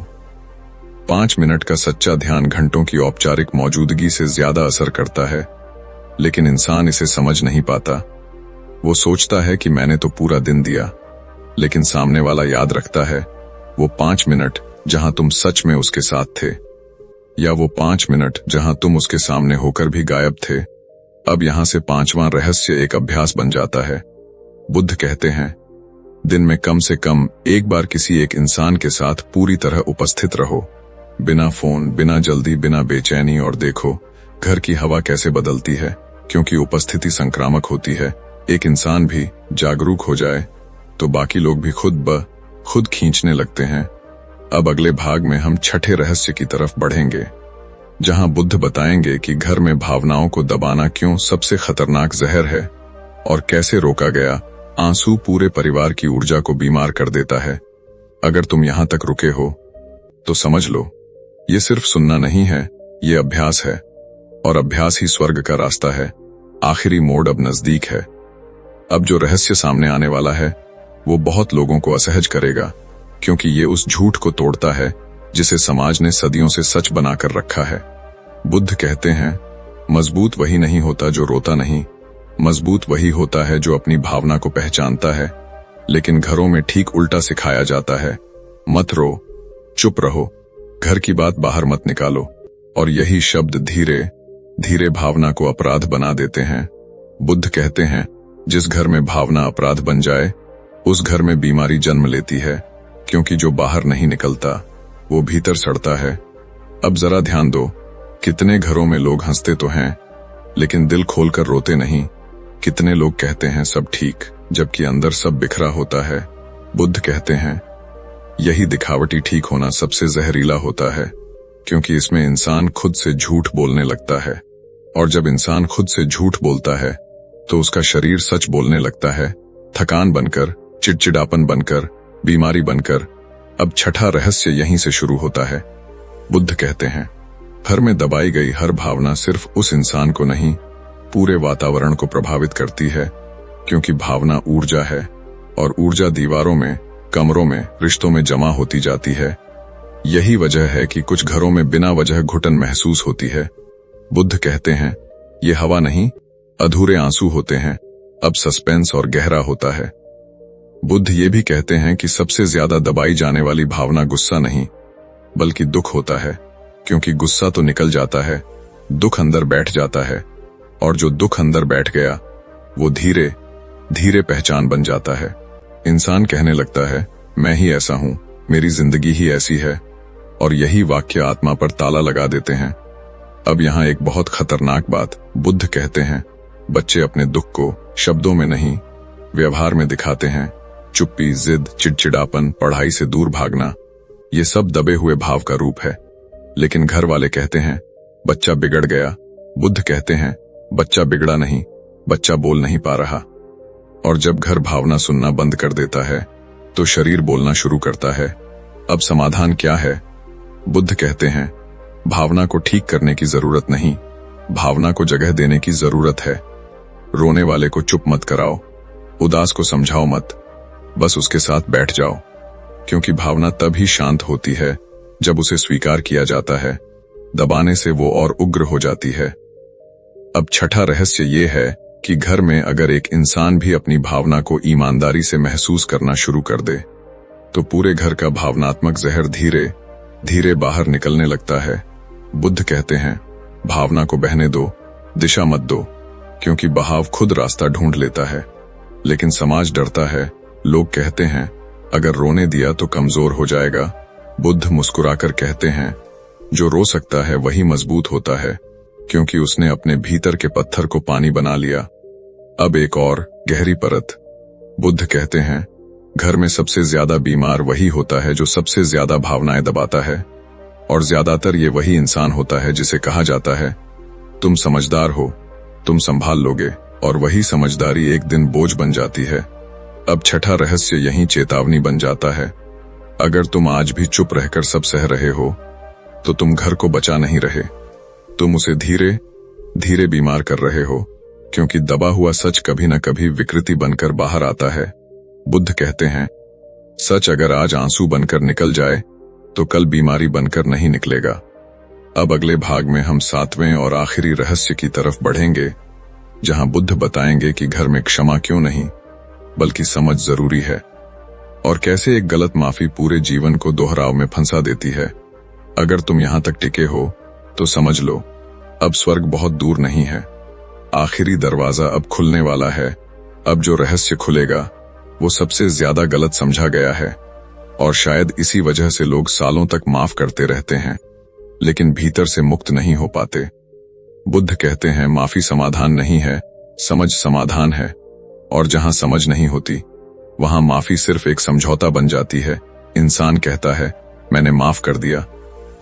5 मिनट का सच्चा ध्यान घंटों की औपचारिक मौजूदगी से ज्यादा असर करता है, लेकिन इंसान इसे समझ नहीं पाता। वो सोचता है कि मैंने तो पूरा दिन दिया, लेकिन सामने वाला याद रखता है वो 5 मिनट जहां तुम सच में उसके साथ थे, या वो 5 मिनट जहां तुम उसके सामने होकर भी गायब थे। अब यहां से पांचवां रहस्य एक अभ्यास बन जाता है। बुद्ध कहते हैं दिन में कम से कम एक बार किसी एक इंसान के साथ पूरी तरह उपस्थित रहो, बिना फोन, बिना जल्दी, बिना बेचैनी, और देखो घर की हवा कैसे बदलती है, क्योंकि उपस्थिति संक्रामक होती है। एक इंसान भी जागरूक हो जाए तो बाकी लोग भी खुद खींचने लगते हैं। अब अगले भाग में हम छठे रहस्य की तरफ बढ़ेंगे, जहां बुद्ध बताएंगे कि घर में भावनाओं को दबाना क्यों सबसे खतरनाक जहर है, और कैसे रोका गया आंसू पूरे परिवार की ऊर्जा को बीमार कर देता है। अगर तुम यहां तक रुके हो तो समझ लो ये सिर्फ सुनना नहीं है, ये अभ्यास है, और अभ्यास ही स्वर्ग का रास्ता है। आखिरी मोड़ अब नजदीक है। अब जो रहस्य सामने आने वाला है वो बहुत लोगों को असहज करेगा, क्योंकि ये उस झूठ को तोड़ता है जिसे समाज ने सदियों से सच बनाकर रखा है। बुद्ध कहते हैं मजबूत वही नहीं होता जो रोता नहीं, मजबूत वही होता है जो अपनी भावना को पहचानता है। लेकिन घरों में ठीक उल्टा सिखाया जाता है, मत रो, चुप रहो, घर की बात बाहर मत निकालो, और यही शब्द धीरे धीरे भावना को अपराध बना देते हैं। बुद्ध कहते हैं जिस घर में भावना अपराध बन जाए उस घर में बीमारी जन्म लेती है, क्योंकि जो बाहर नहीं निकलता वो भीतर सड़ता है। अब जरा ध्यान दो, कितने घरों में लोग हंसते तो हैं लेकिन दिल खोलकर रोते नहीं। कितने लोग कहते हैं सब ठीक, जबकि अंदर सब बिखरा होता है। बुद्ध कहते हैं यही दिखावटी ठीक होना सबसे जहरीला होता है, क्योंकि इसमें इंसान खुद से झूठ बोलने लगता है, और जब इंसान खुद से झूठ बोलता है तो उसका शरीर सच बोलने लगता है, थकान बनकर, चिड़चिड़ापन बनकर, बीमारी बनकर। अब छठा रहस्य यहीं से शुरू होता है। बुद्ध कहते हैं घर में दबाई गई हर भावना सिर्फ उस इंसान को नहीं, पूरे वातावरण को प्रभावित करती है, क्योंकि भावना ऊर्जा है, और ऊर्जा दीवारों में, कमरों में, रिश्तों में जमा होती जाती है। यही वजह है कि कुछ घरों में बिना वजह घुटन महसूस होती है। बुद्ध कहते हैं ये हवा नहीं, अधूरे आंसू होते हैं। अब सस्पेंस और गहरा होता है। बुद्ध ये भी कहते हैं कि सबसे ज्यादा दबाई जाने वाली भावना गुस्सा नहीं बल्कि दुख होता है, क्योंकि गुस्सा तो निकल जाता है, दुख अंदर बैठ जाता है, और जो दुख अंदर बैठ गया वो धीरे धीरे पहचान बन जाता है। इंसान कहने लगता है मैं ही ऐसा हूं, मेरी जिंदगी ही ऐसी है, और यही वाक्य आत्मा पर ताला लगा देते हैं। अब यहाँ एक बहुत खतरनाक बात, बुद्ध कहते हैं बच्चे अपने दुख को शब्दों में नहीं व्यवहार में दिखाते हैं, चुप्पी, जिद, चिड़चिड़ापन, पढ़ाई से दूर भागना, ये सब दबे हुए भाव का रूप है। लेकिन घर वाले कहते हैं बच्चा बिगड़ गया, बुद्ध कहते हैं बच्चा बिगड़ा नहीं, बच्चा बोल नहीं पा रहा। और जब घर भावना सुनना बंद कर देता है तो शरीर बोलना शुरू करता है। अब समाधान क्या है? बुद्ध कहते हैं भावना को ठीक करने की जरूरत नहीं, भावना को जगह देने की जरूरत है। रोने वाले को चुप मत कराओ, उदास को समझाओ मत, बस उसके साथ बैठ जाओ, क्योंकि भावना तभी शांत होती है जब उसे स्वीकार किया जाता है। दबाने से वो और उग्र हो जाती है। अब छठा रहस्य ये है कि घर में अगर एक इंसान भी अपनी भावना को ईमानदारी से महसूस करना शुरू कर दे तो पूरे घर का भावनात्मक जहर धीरे धीरे बाहर निकलने लगता है। बुद्ध कहते हैं भावना को बहने दो, दिशा मत दो, क्योंकि बहाव खुद रास्ता ढूंढ लेता है। लेकिन समाज डरता है, लोग कहते हैं अगर रोने दिया तो कमजोर हो जाएगा। बुद्ध मुस्कुराकर कहते हैं जो रो सकता है वही मजबूत होता है, क्योंकि उसने अपने भीतर के पत्थर को पानी बना लिया। अब एक और गहरी परत। बुद्ध कहते हैं घर में सबसे ज्यादा बीमार वही होता है जो सबसे ज्यादा भावनाएं दबाता है, और ज्यादातर ये वही इंसान होता है जिसे कहा जाता है तुम समझदार हो, तुम संभाल लोगे, और वही समझदारी एक दिन बोझ बन जाती है। अब छठा रहस्य यही चेतावनी बन जाता है। अगर तुम आज भी चुप रहकर सब सह रहे हो तो तुम घर को बचा नहीं रहे, तुम उसे धीरे धीरे बीमार कर रहे हो, क्योंकि दबा हुआ सच कभी न कभी विकृति बनकर बाहर आता है। बुद्ध कहते हैं सच अगर आज आंसू बनकर निकल जाए तो कल बीमारी बनकर नहीं निकलेगा। अब अगले भाग में हम 7वें और आखिरी रहस्य की तरफ बढ़ेंगे, जहां बुद्ध बताएंगे कि घर में क्षमा क्यों नहीं बल्कि समझ जरूरी है, और कैसे एक गलत माफी पूरे जीवन को दोहराव में फंसा देती है। अगर तुम यहां तक टिके हो तो समझ लो अब स्वर्ग बहुत दूर नहीं है, आखिरी दरवाजा अब खुलने वाला है। अब जो रहस्य खुलेगा वो सबसे ज्यादा गलत समझा गया है, और शायद इसी वजह से लोग सालों तक माफ करते रहते हैं लेकिन भीतर से मुक्त नहीं हो पाते। बुद्ध कहते हैं माफी समाधान नहीं है, समझ समाधान है, और जहां समझ नहीं होती वहां माफी सिर्फ एक समझौता बन जाती है। इंसान कहता है मैंने माफ कर दिया,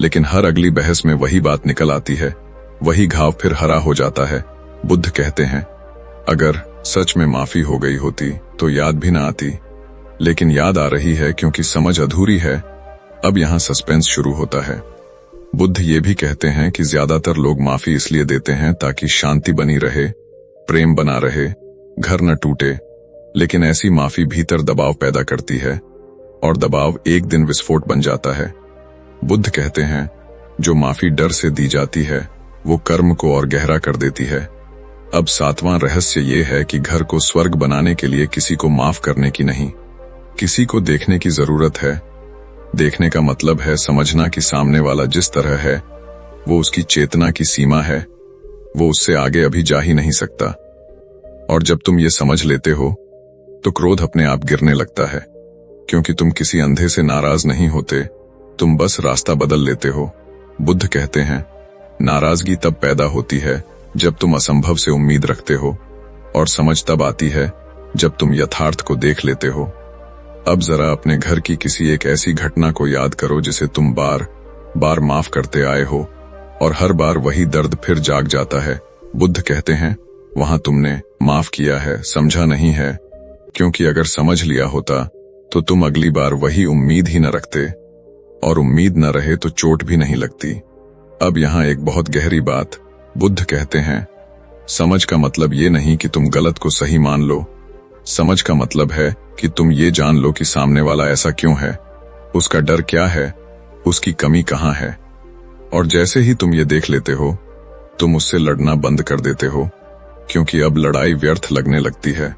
लेकिन हर अगली बहस में वही बात निकल आती है, वही घाव फिर हरा हो जाता है। बुद्ध कहते हैं अगर सच में माफी हो गई होती तो याद भी ना आती, लेकिन याद आ रही है क्योंकि समझ अधूरी है। अब यहाँ सस्पेंस शुरू होता है। बुद्ध ये भी कहते हैं कि ज्यादातर लोग माफी इसलिए देते हैं ताकि शांति बनी रहे, प्रेम बना रहे, घर न टूटे, लेकिन ऐसी माफी भीतर दबाव पैदा करती है, और दबाव एक दिन विस्फोट बन जाता है। बुद्ध कहते हैं जो माफी डर से दी जाती है वो कर्म को और गहरा कर देती है। अब 7वां रहस्य ये है कि घर को स्वर्ग बनाने के लिए किसी को माफ करने की नहीं, किसी को देखने की जरूरत है। देखने का मतलब है समझना कि सामने वाला जिस तरह है वो उसकी चेतना की सीमा है, वो उससे आगे अभी जा ही नहीं सकता। और जब तुम ये समझ लेते हो तो क्रोध अपने आप गिरने लगता है, क्योंकि तुम किसी अंधे से नाराज नहीं होते, तुम बस रास्ता बदल लेते हो। बुद्ध कहते हैं नाराजगी तब पैदा होती है जब तुम असंभव से उम्मीद रखते हो, और समझ तब आती है जब तुम यथार्थ को देख लेते हो। अब जरा अपने घर की किसी एक ऐसी घटना को याद करो जिसे तुम बार बार माफ करते आए हो, और हर बार वही दर्द फिर जाग जाता है। बुद्ध कहते हैं वहां तुमने माफ किया है, समझा नहीं है, क्योंकि अगर समझ लिया होता तो तुम अगली बार वही उम्मीद ही न रखते, और उम्मीद न रहे तो चोट भी नहीं लगती। अब यहाँ एक बहुत गहरी बात। बुद्ध कहते हैं समझ का मतलब ये नहीं कि तुम गलत को सही मान लो, समझ का मतलब है कि तुम ये जान लो कि सामने वाला ऐसा क्यों है, उसका डर क्या है, उसकी कमी कहाँ है, और जैसे ही तुम ये देख लेते हो तुम उससे लड़ना बंद कर देते हो, क्योंकि अब लड़ाई व्यर्थ लगने लगती है।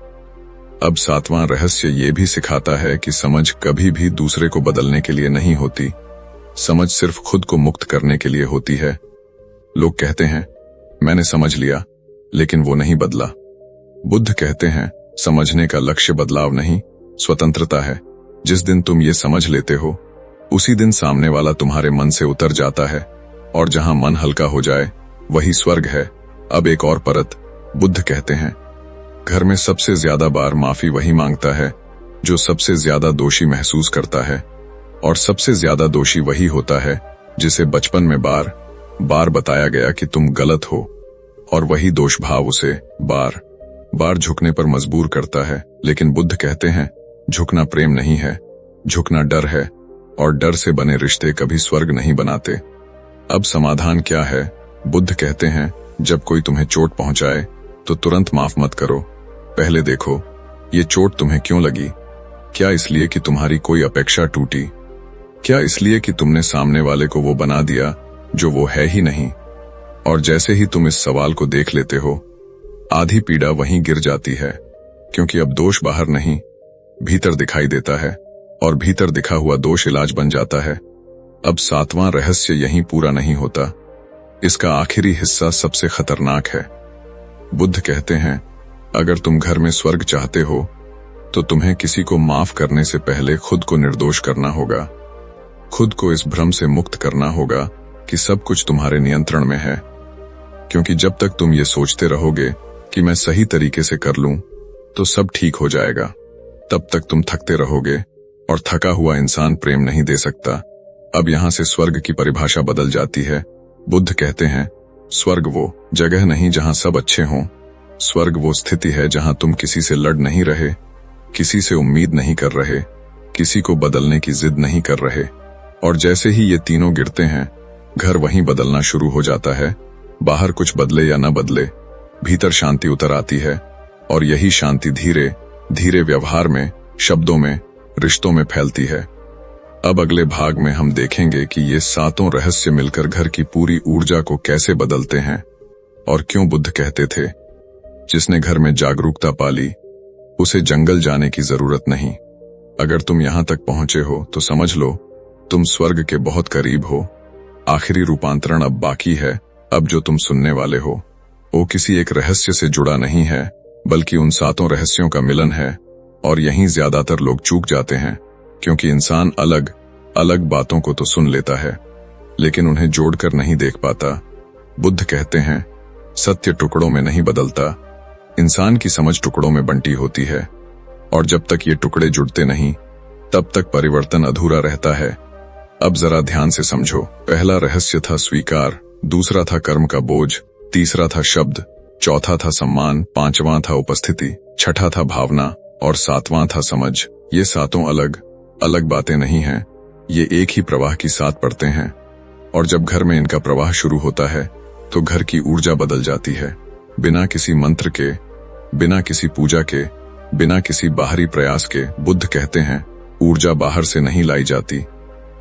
अब 7वां रहस्य ये भी सिखाता है कि समझ कभी भी दूसरे को बदलने के लिए नहीं होती, समझ सिर्फ खुद को मुक्त करने के लिए होती है। लोग कहते हैं मैंने समझ लिया, लेकिन वो नहीं बदला। बुद्ध कहते हैं समझने का लक्ष्य बदलाव नहीं, स्वतंत्रता है। जिस दिन तुम ये समझ लेते हो उसी दिन सामने वाला तुम्हारे मन से उतर जाता है, और जहां मन हल्का हो जाए वही स्वर्ग है। अब एक और परत। बुद्ध कहते हैं घर में सबसे ज्यादा बार माफी वही मांगता है जो सबसे ज्यादा दोषी महसूस करता है, और सबसे ज्यादा दोषी वही होता है जिसे बचपन में बार बार बताया गया कि तुम गलत हो, और वही दोष भाव उसे बार बार झुकने पर मजबूर करता है। लेकिन बुद्ध कहते हैं, झुकना प्रेम नहीं है, झुकना डर है, और डर से बने रिश्ते कभी स्वर्ग नहीं बनाते। अब समाधान क्या है? बुद्ध कहते हैं, जब कोई तुम्हें चोट पहुंचाए तो तुरंत माफ मत करो। पहले देखो ये चोट तुम्हें क्यों लगी। क्या इसलिए कि तुम्हारी कोई अपेक्षा टूटी? क्या इसलिए कि तुमने सामने वाले को वो बना दिया जो वो है ही नहीं? और जैसे ही तुम इस सवाल को देख लेते हो, आधी पीड़ा वहीं गिर जाती है, क्योंकि अब दोष बाहर नहीं, भीतर दिखाई देता है, और भीतर दिखा हुआ दोष इलाज बन जाता है। अब 7वां रहस्य यहीं पूरा नहीं होता, इसका आखिरी हिस्सा सबसे खतरनाक है। बुद्ध कहते हैं, अगर तुम घर में स्वर्ग चाहते हो तो तुम्हें किसी को माफ करने से पहले खुद को निर्दोष करना होगा। खुद को इस भ्रम से मुक्त करना होगा कि सब कुछ तुम्हारे नियंत्रण में है, क्योंकि जब तक तुम ये सोचते रहोगे कि मैं सही तरीके से कर लूं तो सब ठीक हो जाएगा, तब तक तुम थकते रहोगे, और थका हुआ इंसान प्रेम नहीं दे सकता। अब यहां से स्वर्ग की परिभाषा बदल जाती है। बुद्ध कहते हैं, स्वर्ग वो जगह नहीं जहां सब अच्छे हों, स्वर्ग वो स्थिति है जहां तुम किसी से लड़ नहीं रहे, किसी से उम्मीद नहीं कर रहे, किसी को बदलने की जिद नहीं कर रहे। और जैसे ही ये तीनों गिरते हैं, घर वहीं बदलना शुरू हो जाता है। बाहर कुछ बदले या न बदले, भीतर शांति उतर आती है, और यही शांति धीरे धीरे व्यवहार में, शब्दों में, रिश्तों में फैलती है। अब अगले भाग में हम देखेंगे कि ये 7 रहस्य मिलकर घर की पूरी ऊर्जा को कैसे बदलते हैं, और क्यों बुद्ध कहते थे, जिसने घर में जागरूकता पाली उसे जंगल जाने की जरूरत नहीं। अगर तुम यहां तक पहुंचे हो तो समझ लो तुम स्वर्ग के बहुत करीब हो। आखिरी रूपांतरण अब बाकी है। अब जो तुम सुनने वाले हो वो किसी एक रहस्य से जुड़ा नहीं है, बल्कि उन 7 रहस्यों का मिलन है। और यहीं ज्यादातर लोग चूक जाते हैं, क्योंकि इंसान अलग अलग बातों को तो सुन लेता है, लेकिन उन्हें जोड़कर नहीं देख पाता। बुद्ध कहते हैं, सत्य टुकड़ों में नहीं बदलता, इंसान की समझ टुकड़ों में बंटी होती है, और जब तक ये टुकड़े जुड़ते नहीं तब तक परिवर्तन अधूरा रहता है। अब जरा ध्यान से समझो। पहला रहस्य था स्वीकार, दूसरा था कर्म का बोझ, तीसरा था शब्द, चौथा था सम्मान, 5वां था उपस्थिति, छठा था भावना, और 7वां था समझ। ये 7 अलग अलग बातें नहीं हैं, ये एक ही प्रवाह की 7 परतें हैं, और जब घर में इनका प्रवाह शुरू होता है तो घर की ऊर्जा बदल जाती है। बिना किसी मंत्र के, बिना किसी पूजा के, बिना किसी बाहरी प्रयास के। बुद्ध कहते हैं, ऊर्जा बाहर से नहीं लाई जाती,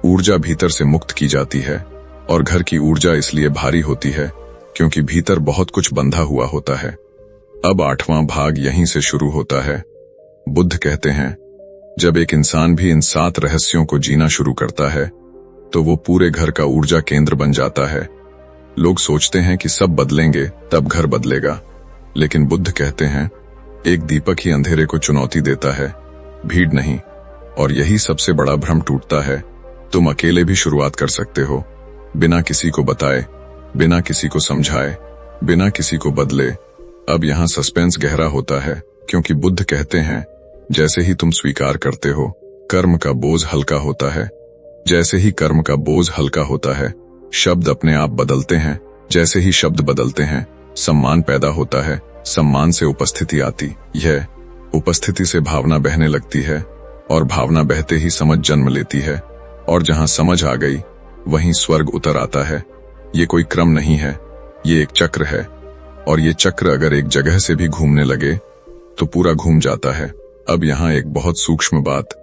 ऊर्जा भीतर से मुक्त की जाती है। और घर की ऊर्जा इसलिए भारी होती है क्योंकि भीतर बहुत कुछ बंधा हुआ होता है। अब 8वां भाग यहीं से शुरू होता है। बुद्ध कहते हैं, जब एक इंसान भी इन 7 रहस्यों को जीना शुरू करता है तो वो पूरे घर का ऊर्जा केंद्र बन जाता है। लोग सोचते हैं कि सब बदलेंगे तब घर बदलेगा, लेकिन बुद्ध कहते हैं, एक दीपक ही अंधेरे को चुनौती देता है, भीड़ नहीं। और यही सबसे बड़ा भ्रम टूटता है। तुम अकेले भी शुरुआत कर सकते हो, बिना किसी को बताए, बिना किसी को समझाए, बिना किसी को बदले। अब यहाँ सस्पेंस गहरा होता है, क्योंकि बुद्ध कहते हैं, जैसे ही तुम स्वीकार करते हो, कर्म का बोझ हल्का होता है। जैसे ही कर्म का बोझ हल्का होता है, शब्द अपने आप बदलते हैं। जैसे ही शब्द बदलते हैं, सम्मान पैदा होता है। सम्मान से उपस्थिति आती है, उपस्थिति से भावना बहने लगती है, और भावना बहते ही समझ जन्म लेती है। और जहां समझ आ गई वहीं स्वर्ग उतर आता है। ये कोई क्रम नहीं है, ये एक चक्र है, और ये चक्र अगर एक जगह से भी घूमने लगे तो पूरा घूम जाता है। अब यहाँ एक बहुत सूक्ष्म बात,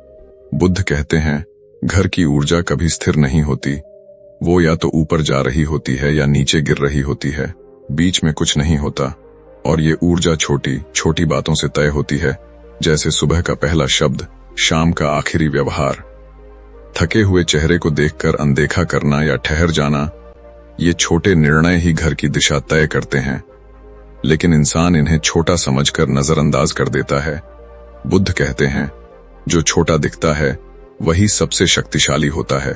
बुद्ध कहते हैं, घर की ऊर्जा कभी स्थिर नहीं होती, वो या तो ऊपर जा रही होती है या नीचे गिर रही होती है, बीच में कुछ नहीं होता। और ये ऊर्जा छोटी छोटी बातों से तय होती है, जैसे सुबह का पहला शब्द, शाम का आखिरी व्यवहार। थके हुए चेहरे को देखकर अनदेखा करना या ठहर जाना, ये छोटे निर्णय ही घर की दिशा तय करते हैं, लेकिन इंसान इन्हें छोटा समझकर नजरअंदाज कर देता है। बुद्ध कहते हैं, जो छोटा दिखता है वही सबसे शक्तिशाली होता है।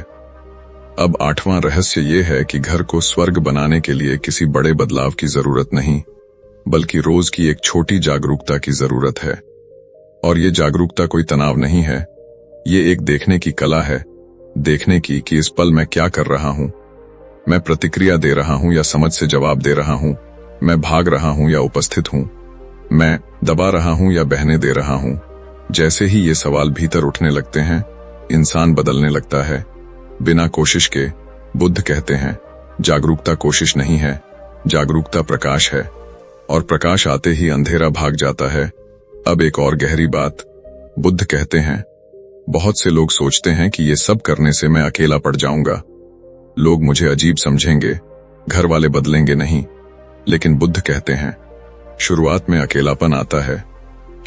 अब 8वां रहस्य ये है कि घर को स्वर्ग बनाने के लिए किसी बड़े बदलाव की जरूरत नहीं, बल्कि रोज की एक छोटी जागरूकता की जरूरत है। और ये जागरूकता कोई तनाव नहीं है, ये एक देखने की कला है, देखने की कि इस पल मैं क्या कर रहा हूं। मैं प्रतिक्रिया दे रहा हूं या समझ से जवाब दे रहा हूं, मैं भाग रहा हूं या उपस्थित हूं, मैं दबा रहा हूं या बहने दे रहा हूं। जैसे ही ये सवाल भीतर उठने लगते हैं, इंसान बदलने लगता है, बिना कोशिश के। बुद्ध कहते हैं, जागरूकता कोशिश नहीं है, जागरूकता प्रकाश है, और प्रकाश आते ही अंधेरा भाग जाता है। अब एक और गहरी बात, बुद्ध कहते हैं, बहुत से लोग सोचते हैं कि ये सब करने से मैं अकेला पड़ जाऊंगा, लोग मुझे अजीब समझेंगे, घर वाले बदलेंगे नहीं। लेकिन बुद्ध कहते हैं, शुरुआत में अकेलापन आता है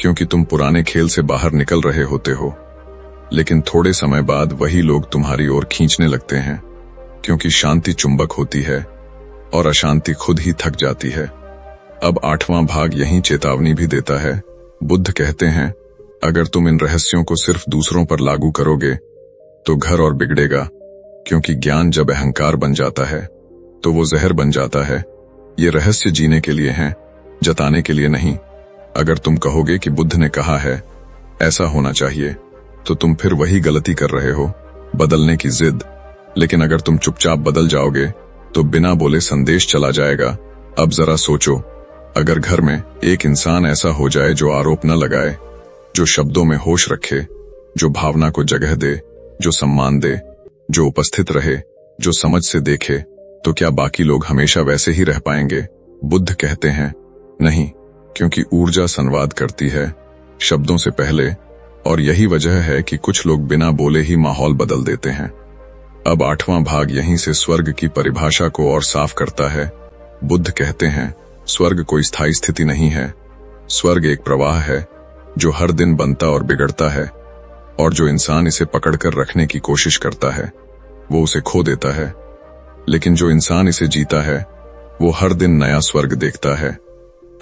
क्योंकि तुम पुराने खेल से बाहर निकल रहे होते हो, लेकिन थोड़े समय बाद वही लोग तुम्हारी ओर खींचने लगते हैं, क्योंकि शांति चुंबक होती है और अशांति खुद ही थक जाती है। अब 8वां भाग यही चेतावनी भी देता है। बुद्ध कहते हैं, अगर तुम इन रहस्यों को सिर्फ दूसरों पर लागू करोगे तो घर और बिगड़ेगा, क्योंकि ज्ञान जब अहंकार बन जाता है तो वो जहर बन जाता है। ये रहस्य जीने के लिए हैं, जताने के लिए नहीं। अगर तुम कहोगे कि बुद्ध ने कहा है ऐसा होना चाहिए, तो तुम फिर वही गलती कर रहे हो, बदलने की जिद। लेकिन अगर तुम चुपचाप बदल जाओगे तो बिना बोले संदेश चला जाएगा। अब जरा सोचो, अगर घर में एक इंसान ऐसा हो जाए जो आरोप न लगाए, जो शब्दों में होश रखे, जो भावना को जगह दे, जो सम्मान दे, जो उपस्थित रहे, जो समझ से देखे, तो क्या बाकी लोग हमेशा वैसे ही रह पाएंगे? बुद्ध कहते हैं, नहीं, क्योंकि ऊर्जा संवाद करती है शब्दों से पहले, और यही वजह है कि कुछ लोग बिना बोले ही माहौल बदल देते हैं। अब 8वां भाग यहीं से स्वर्ग की परिभाषा को और साफ करता है। बुद्ध कहते हैं, स्वर्ग कोई स्थायी स्थिति नहीं है, स्वर्ग एक प्रवाह है जो हर दिन बनता और बिगड़ता है, और जो इंसान इसे पकड़कर रखने की कोशिश करता है वो उसे खो देता है। लेकिन जो इंसान इसे जीता है वो हर दिन नया स्वर्ग देखता है।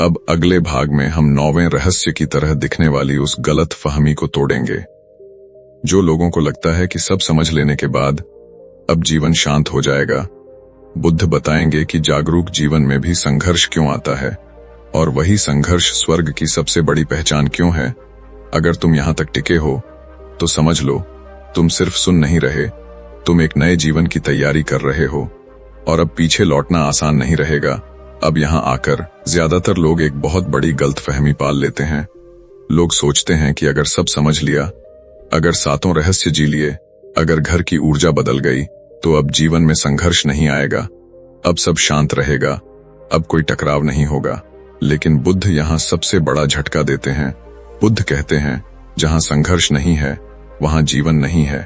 अब अगले भाग में हम 9वें रहस्य की तरह दिखने वाली उस गलत फहमी को तोड़ेंगे। जो लोगों को लगता है कि सब समझ लेने के बाद अब जीवन शांत हो जाएगा, बुद्ध बताएंगे कि जागरूक जीवन में भी संघर्ष क्यों आता है, और वही संघर्ष स्वर्ग की सबसे बड़ी पहचान क्यों है। अगर तुम यहां तक टिके हो तो समझ लो, तुम सिर्फ सुन नहीं रहे, तुम एक नए जीवन की तैयारी कर रहे हो, और अब पीछे लौटना आसान नहीं रहेगा। अब यहां आकर ज्यादातर लोग एक बहुत बड़ी गलतफहमी पाल लेते हैं। लोग सोचते हैं कि अगर सब समझ लिया, अगर 7 रहस्य जी लिए, अगर घर की ऊर्जा बदल गई, तो अब जीवन में संघर्ष नहीं आएगा, अब सब शांत रहेगा, अब कोई टकराव नहीं होगा। लेकिन बुद्ध यहां सबसे बड़ा झटका देते हैं। बुद्ध कहते हैं, जहां संघर्ष नहीं है वहां जीवन नहीं है,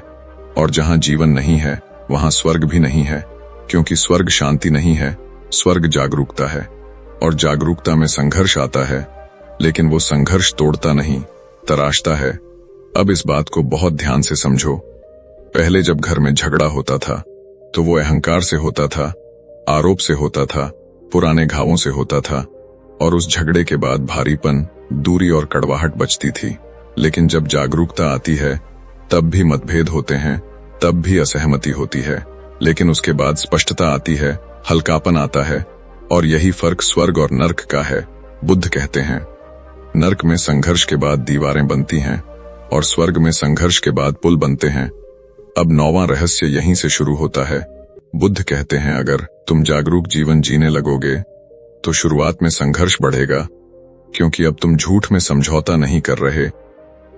और जहां जीवन नहीं है वहां स्वर्ग भी नहीं है, क्योंकि स्वर्ग शांति नहीं है, स्वर्ग जागरूकता है, और जागरूकता में संघर्ष आता है, लेकिन वो संघर्ष तोड़ता नहीं, तराशता है। अब इस बात को बहुत ध्यान से समझो। पहले जब घर में झगड़ा होता था तो वो अहंकार से होता था, आरोप से होता था, पुराने घावों से होता था, और उस झगड़े के बाद भारीपन, दूरी और कड़वाहट बचती थी। लेकिन जब जागरूकता आती है तब भी मतभेद होते हैं, तब भी असहमति होती है, लेकिन उसके बाद स्पष्टता आती है, हल्कापन आता है, और यही फर्क स्वर्ग और नर्क का है। बुद्ध कहते हैं, नर्क में संघर्ष के बाद दीवारें बनती हैं और स्वर्ग में संघर्ष के बाद पुल बनते हैं। अब 9वां रहस्य यहीं से शुरू होता है। बुद्ध कहते हैं, अगर तुम जागरूक जीवन जीने लगोगे तो शुरुआत में संघर्ष बढ़ेगा, क्योंकि अब तुम झूठ में समझौता नहीं कर रहे,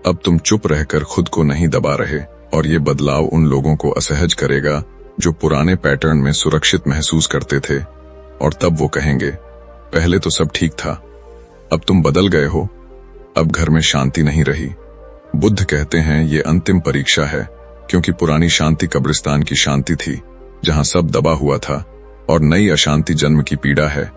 अब तुम चुप रहकर खुद को नहीं दबा रहे, और ये बदलाव उन लोगों को असहज करेगा जो पुराने पैटर्न में सुरक्षित महसूस करते थे, और तब वो कहेंगे, पहले तो सब ठीक था, अब तुम बदल गए हो, अब घर में शांति नहीं रही। बुद्ध कहते हैं, ये अंतिम परीक्षा है, क्योंकि पुरानी शांति कब्रिस्तान की शांति थी, जहां सब दबा हुआ था, और नई अशांति जन्म की पीड़ा है,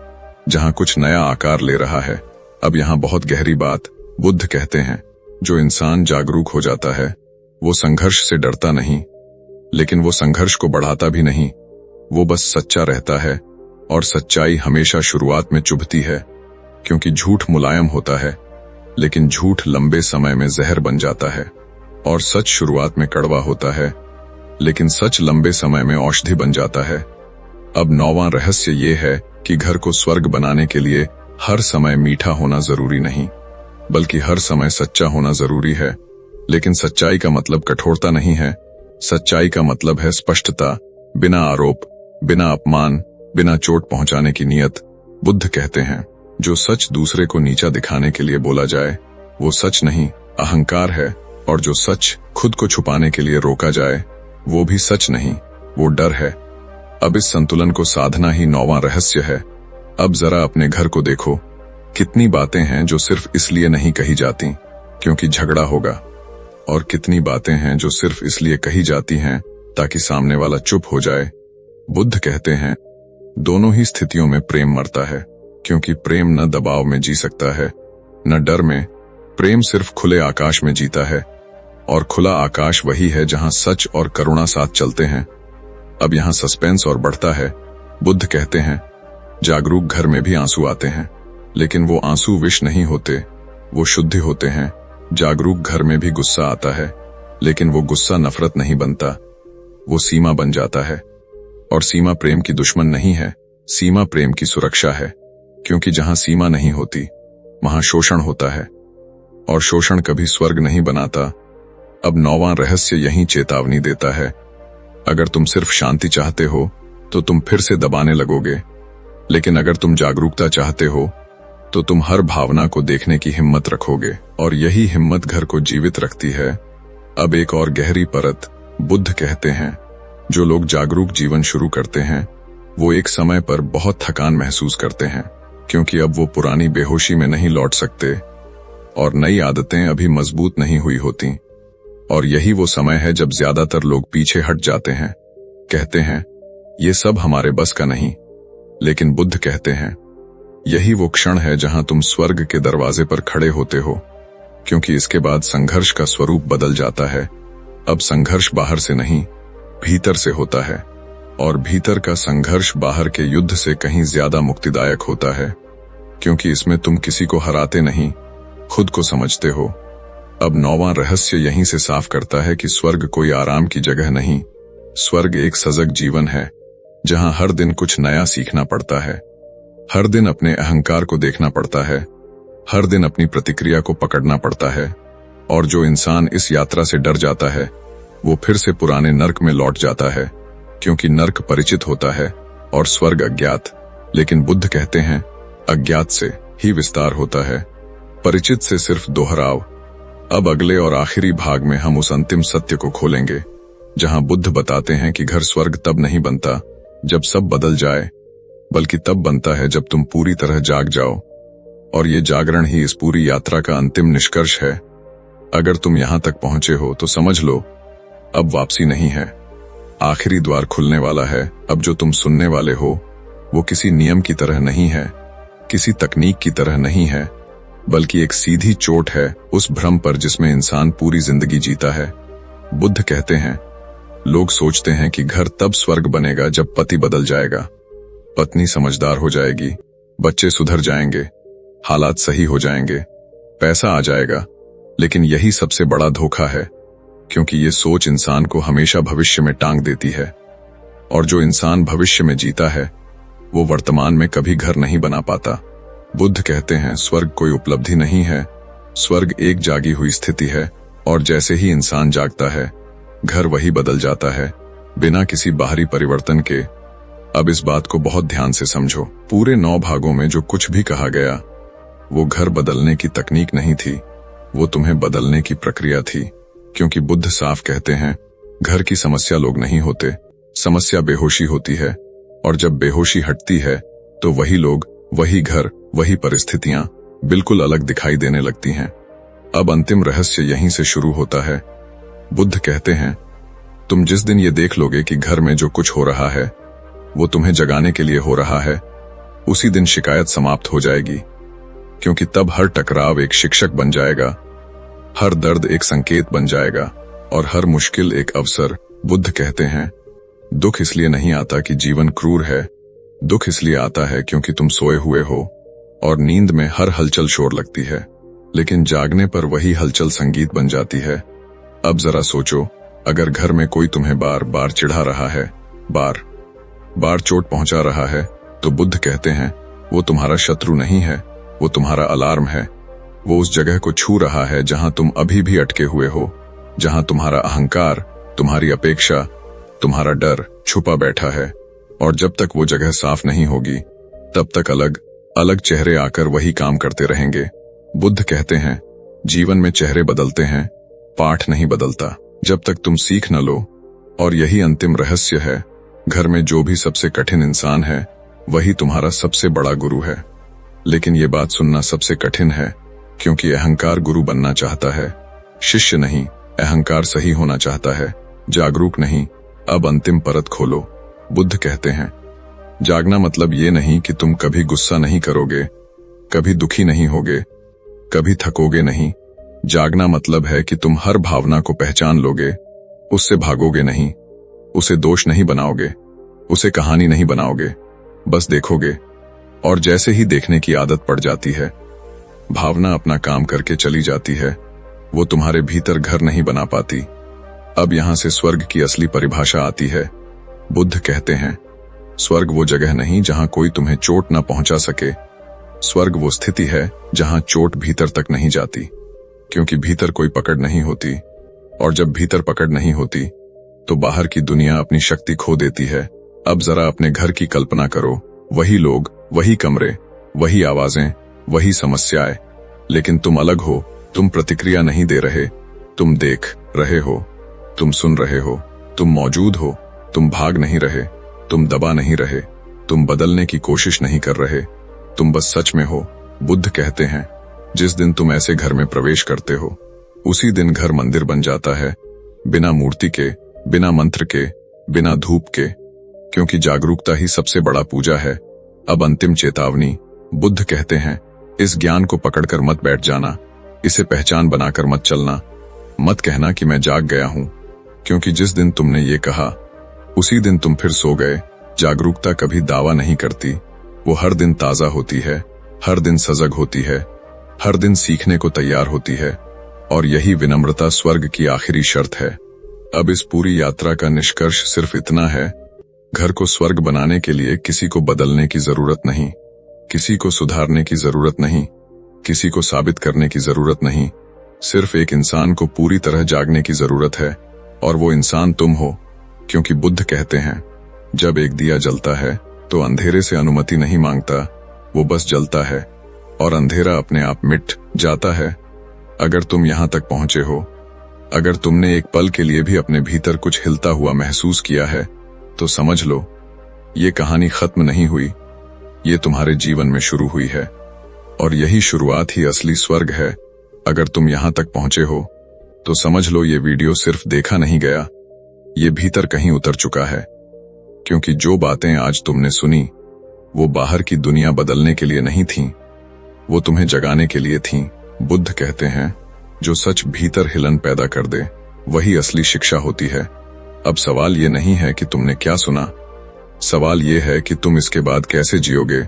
जहां कुछ नया आकार ले रहा है। अब यहां बहुत गहरी बात, बुद्ध कहते हैं, जो इंसान जागरूक हो जाता है वो संघर्ष से डरता नहीं, लेकिन वो संघर्ष को बढ़ाता भी नहीं, वो बस सच्चा रहता है, और सच्चाई हमेशा शुरुआत में चुभती है, क्योंकि झूठ मुलायम होता है, लेकिन झूठ लंबे समय में जहर बन जाता है, और सच शुरुआत में कड़वा होता है, लेकिन सच लंबे समय में औषधि बन जाता है। अब 9वां रहस्य ये है कि घर को स्वर्ग बनाने के लिए हर समय मीठा होना जरूरी नहीं, बल्कि हर समय सच्चा होना जरूरी है। लेकिन सच्चाई का मतलब कठोरता नहीं है। सच्चाई का मतलब है स्पष्टता, बिना आरोप, बिना अपमान, बिना चोट पहुंचाने की नीयत। बुद्ध कहते हैं, जो सच दूसरे को नीचा दिखाने के लिए बोला जाए वो सच नहीं, अहंकार है। और जो सच खुद को छुपाने के लिए रोका जाए वो भी सच नहीं, वो डर है। अब इस संतुलन को साधना ही 9वां रहस्य है। अब जरा अपने घर को देखो, कितनी बातें हैं जो सिर्फ इसलिए नहीं कही जाती क्योंकि झगड़ा होगा, और कितनी बातें हैं जो सिर्फ इसलिए कही जाती हैं ताकि सामने वाला चुप हो जाए। बुद्ध कहते हैं, दोनों ही स्थितियों में प्रेम मरता है, क्योंकि प्रेम न दबाव में जी सकता है न डर में। प्रेम सिर्फ खुले आकाश में जीता है, और खुला आकाश वही है जहां सच और करुणा साथ चलते हैं। अब यहां सस्पेंस और बढ़ता है। बुद्ध कहते हैं, जागरूक घर में भी आंसू आते हैं, लेकिन वो आंसू विष नहीं होते, वो शुद्धि होते हैं। जागरूक घर में भी गुस्सा आता है, लेकिन वो गुस्सा नफरत नहीं बनता, वो सीमा बन जाता है। और सीमा प्रेम की दुश्मन नहीं है, सीमा प्रेम की सुरक्षा है। क्योंकि जहां सीमा नहीं होती वहां शोषण होता है, और शोषण कभी स्वर्ग नहीं बनाता। अब 9वां रहस्य यही चेतावनी देता है, अगर तुम सिर्फ शांति चाहते हो तो तुम फिर से दबाने लगोगे, लेकिन अगर तुम जागरूकता चाहते हो तो तुम हर भावना को देखने की हिम्मत रखोगे, और यही हिम्मत घर को जीवित रखती है। अब एक और गहरी परत। बुद्ध कहते हैं, जो लोग जागरूक जीवन शुरू करते हैं वो एक समय पर बहुत थकान महसूस करते हैं, क्योंकि अब वो पुरानी बेहोशी में नहीं लौट सकते और नई आदतें अभी मजबूत नहीं हुई होती। और यही वो समय है जब ज्यादातर लोग पीछे हट जाते हैं, कहते हैं ये सब हमारे बस का नहीं। लेकिन बुद्ध कहते हैं, यही वो क्षण है जहां तुम स्वर्ग के दरवाजे पर खड़े होते हो, क्योंकि इसके बाद संघर्ष का स्वरूप बदल जाता है। अब संघर्ष बाहर से नहीं, भीतर से होता है, और भीतर का संघर्ष बाहर के युद्ध से कहीं ज्यादा मुक्तिदायक होता है, क्योंकि इसमें तुम किसी को हराते नहीं, खुद को समझते हो। अब 9वां रहस्य यहीं से साफ करता है कि स्वर्ग कोई आराम की जगह नहीं, स्वर्ग एक सजग जीवन है, जहां हर दिन कुछ नया सीखना पड़ता है, हर दिन अपने अहंकार को देखना पड़ता है, हर दिन अपनी प्रतिक्रिया को पकड़ना पड़ता है। और जो इंसान इस यात्रा से डर जाता है वो फिर से पुराने नर्क में लौट जाता है, क्योंकि नर्क परिचित होता है और स्वर्ग अज्ञात। लेकिन बुद्ध कहते हैं, अज्ञात से ही विस्तार होता है, परिचित से सिर्फ दोहराव। अब अगले और आखिरी भाग में हम उस अंतिम सत्य को खोलेंगे जहां बुद्ध बताते हैं कि घर स्वर्ग तब नहीं बनता जब सब बदल जाए, बल्कि तब बनता है जब तुम पूरी तरह जाग जाओ। और ये जागरण ही इस पूरी यात्रा का अंतिम निष्कर्ष है। अगर तुम यहां तक पहुंचे हो तो समझ लो, अब वापसी नहीं है, आखिरी द्वार खुलने वाला है। अब जो तुम सुनने वाले हो वो किसी नियम की तरह नहीं है, किसी तकनीक की तरह नहीं है, बल्कि एक सीधी चोट है उस भ्रम पर जिसमें इंसान पूरी जिंदगी जीता है। बुद्ध कहते हैं, लोग सोचते हैं कि घर तब स्वर्ग बनेगा जब पति बदल जाएगा, पत्नी समझदार हो जाएगी, बच्चे सुधर जाएंगे, हालात सही हो जाएंगे, पैसा आ जाएगा। लेकिन यही सबसे बड़ा धोखा है, क्योंकि ये सोच इंसान को हमेशा भविष्य में टांग देती है, और जो इंसान भविष्य में जीता है वो वर्तमान में कभी घर नहीं बना पाता। बुद्ध कहते हैं, स्वर्ग कोई उपलब्धि नहीं है, स्वर्ग एक जागी हुई स्थिति है, और जैसे ही इंसान जागता है घर वही बदल जाता है, बिना किसी बाहरी परिवर्तन के। अब इस बात को बहुत ध्यान से समझो, पूरे 9 भागों में जो कुछ भी कहा गया वो घर बदलने की तकनीक नहीं थी, वो तुम्हें बदलने की प्रक्रिया थी। क्योंकि बुद्ध साफ कहते हैं, घर की समस्या लोग नहीं होते, समस्या बेहोशी होती है, और जब बेहोशी हटती है तो वही लोग, वही घर, वही परिस्थितियां बिल्कुल अलग दिखाई देने लगती हैं। अब अंतिम रहस्य यहीं से शुरू होता है। बुद्ध कहते हैं, तुम जिस दिन ये देख लोगे कि घर में जो कुछ हो रहा है वो तुम्हें जगाने के लिए हो रहा है, उसी दिन शिकायत समाप्त हो जाएगी, क्योंकि तब हर टकराव एक शिक्षक बन जाएगा, हर दर्द एक संकेत बन जाएगा, और हर मुश्किल एक अवसर। बुद्ध कहते हैं, दुख इसलिए नहीं आता कि जीवन क्रूर है, दुख इसलिए आता है क्योंकि तुम सोए हुए हो और नींद में हर हलचल शोर लगती है, लेकिन जागने पर वही हलचल संगीत बन जाती है। अब जरा सोचो, अगर घर में कोई तुम्हें बार बार चिढ़ा रहा है, बार बार चोट पहुंचा रहा है, तो बुद्ध कहते हैं, वो तुम्हारा शत्रु नहीं है, वो तुम्हारा अलार्म है। वो उस जगह को छू रहा है जहां तुम अभी भी अटके हुए हो, जहां तुम्हारा अहंकार, तुम्हारी अपेक्षा, तुम्हारा डर छुपा बैठा है। और जब तक वो जगह साफ नहीं होगी, तब तक अलग अलग चेहरे आकर वही काम करते रहेंगे। बुद्ध कहते हैं, जीवन में चेहरे बदलते हैं, पाठ नहीं बदलता जब तक तुम सीख न लो। और यही अंतिम रहस्य है। घर में जो भी सबसे कठिन इंसान है, वही तुम्हारा सबसे बड़ा गुरु है। लेकिन ये बात सुनना सबसे कठिन है, क्योंकि अहंकार गुरु बनना चाहता है, शिष्य नहीं। अहंकार सही होना चाहता है, जागरूक नहीं। अब अंतिम परत खोलो। बुद्ध कहते हैं, जागना मतलब ये नहीं कि तुम कभी गुस्सा नहीं करोगे, कभी दुखी नहीं होगे, कभी थकोगे नहीं। जागना मतलब है कि तुम हर भावना को पहचान लोगे, उससे भागोगे नहीं, उसे दोष नहीं बनाओगे, उसे कहानी नहीं बनाओगे, बस देखोगे। और जैसे ही देखने की आदत पड़ जाती है, भावना अपना काम करके चली जाती है। वो तुम्हारे भीतर घर नहीं बना पाती। अब यहां से स्वर्ग की असली परिभाषा आती है। बुद्ध कहते हैं, स्वर्ग वो जगह नहीं जहां कोई तुम्हें चोट न पहुंचा सके। स्वर्ग वो स्थिति है जहां चोट भीतर तक नहीं जाती, क्योंकि भीतर कोई पकड़ नहीं होती। और जब भीतर पकड़ नहीं होती, तो बाहर की दुनिया अपनी शक्ति खो देती है। अब जरा अपने घर की कल्पना करो, वही लोग, वही कमरे, वही आवाजें, वही समस्याएं, लेकिन तुम अलग हो। तुम प्रतिक्रिया नहीं दे रहे, तुम देख रहे हो, तुम सुन रहे हो, तुम मौजूद हो, तुम भाग नहीं रहे, तुम दबा नहीं रहे, तुम बदलने की कोशिश नहीं कर रहे, तुम बस सच में हो। बुद्ध कहते हैं, जिस दिन तुम ऐसे घर में प्रवेश करते हो, उसी दिन घर मंदिर बन जाता है, बिना मूर्ति के, बिना मंत्र के, बिना धूप के, क्योंकि जागरूकता ही सबसे बड़ा पूजा है। अब अंतिम चेतावनी। बुद्ध कहते हैं, इस ज्ञान को पकड़कर मत बैठ जाना, इसे पहचान बनाकर मत चलना। मत कहना कि मैं जाग गया हूं, क्योंकि जिस दिन तुमने ये कहा, उसी दिन तुम फिर सो गए। जागरूकता कभी दावा नहीं करती, वो हर दिन ताजा होती है, हर दिन सजग होती है, हर दिन सीखने को तैयार होती है। और यही विनम्रता स्वर्ग की आखिरी शर्त है। अब इस पूरी यात्रा का निष्कर्ष सिर्फ इतना है, घर को स्वर्ग बनाने के लिए किसी को बदलने की जरूरत नहीं, किसी को सुधारने की जरूरत नहीं, किसी को साबित करने की जरूरत नहीं। सिर्फ एक इंसान को पूरी तरह जागने की जरूरत है, और वो इंसान तुम हो। क्योंकि बुद्ध कहते हैं, जब एक दिया जलता है तो अंधेरे से अनुमति नहीं मांगता, वो बस जलता है और अंधेरा अपने आप मिट जाता है। अगर तुम यहां तक पहुंचे हो, अगर तुमने एक पल के लिए भी अपने भीतर कुछ हिलता हुआ महसूस किया है, तो समझ लो, ये कहानी खत्म नहीं हुई, ये तुम्हारे जीवन में शुरू हुई है। और यही शुरुआत ही असली स्वर्ग है। अगर तुम यहां तक पहुंचे हो, तो समझ लो ये वीडियो सिर्फ देखा नहीं गया, ये भीतर कहीं उतर चुका है। क्योंकि जो बातें आज तुमने सुनी, वो बाहर की दुनिया बदलने के लिए नहीं थीं, वो तुम्हें जगाने के लिए थीं। बुद्ध कहते हैं, जो सच भीतर हिलन पैदा कर दे, वही असली शिक्षा होती है। अब सवाल ये नहीं है कि तुमने क्या सुना, सवाल ये है कि तुम इसके बाद कैसे जियोगे।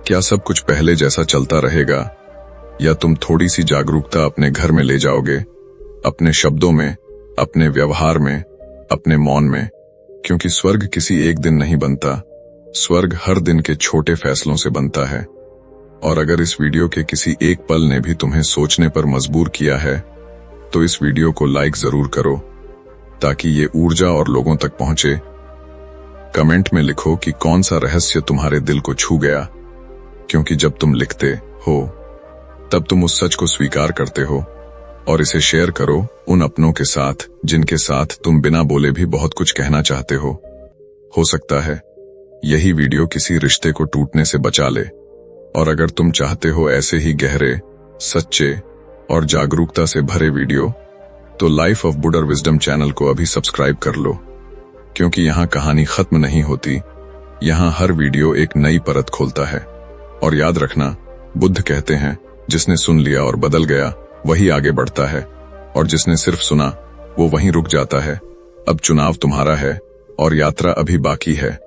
क्या सब कुछ पहले जैसा चलता रहेगा, या तुम थोड़ी सी जागरूकता अपने घर में ले जाओगे, अपने शब्दों में, अपने व्यवहार में, अपने मौन में। क्योंकि स्वर्ग किसी एक दिन नहीं बनता, स्वर्ग हर दिन के छोटे फैसलों से बनता है। और अगर इस वीडियो के किसी एक पल ने भी तुम्हें सोचने पर मजबूर किया है, तो इस वीडियो को लाइक जरूर करो, ताकि ये ऊर्जा और लोगों तक पहुंचे। कमेंट में लिखो कि कौन सा रहस्य तुम्हारे दिल को छू गया, क्योंकि जब तुम लिखते हो, तब तुम उस सच को स्वीकार करते हो। और इसे शेयर करो उन अपनों के साथ जिनके साथ तुम बिना बोले भी बहुत कुछ कहना चाहते हो। हो सकता है यही वीडियो किसी रिश्ते को टूटने से बचा ले। और अगर तुम चाहते हो ऐसे ही गहरे, सच्चे और जागरूकता से भरे वीडियो, तो life of Buddha wisdom channel को अभी सब्सक्राइब कर लो। क्योंकि यहाँ कहानी खत्म नहीं होती, यहाँ हर वीडियो एक नई परत खोलता है। और याद रखना, बुद्ध कहते हैं, जिसने सुन लिया और बदल गया, वही आगे बढ़ता है, और जिसने सिर्फ सुना, वो वहीं रुक जाता है। अब चुनाव तुम्हारा है, और यात्रा अभी बाकी है।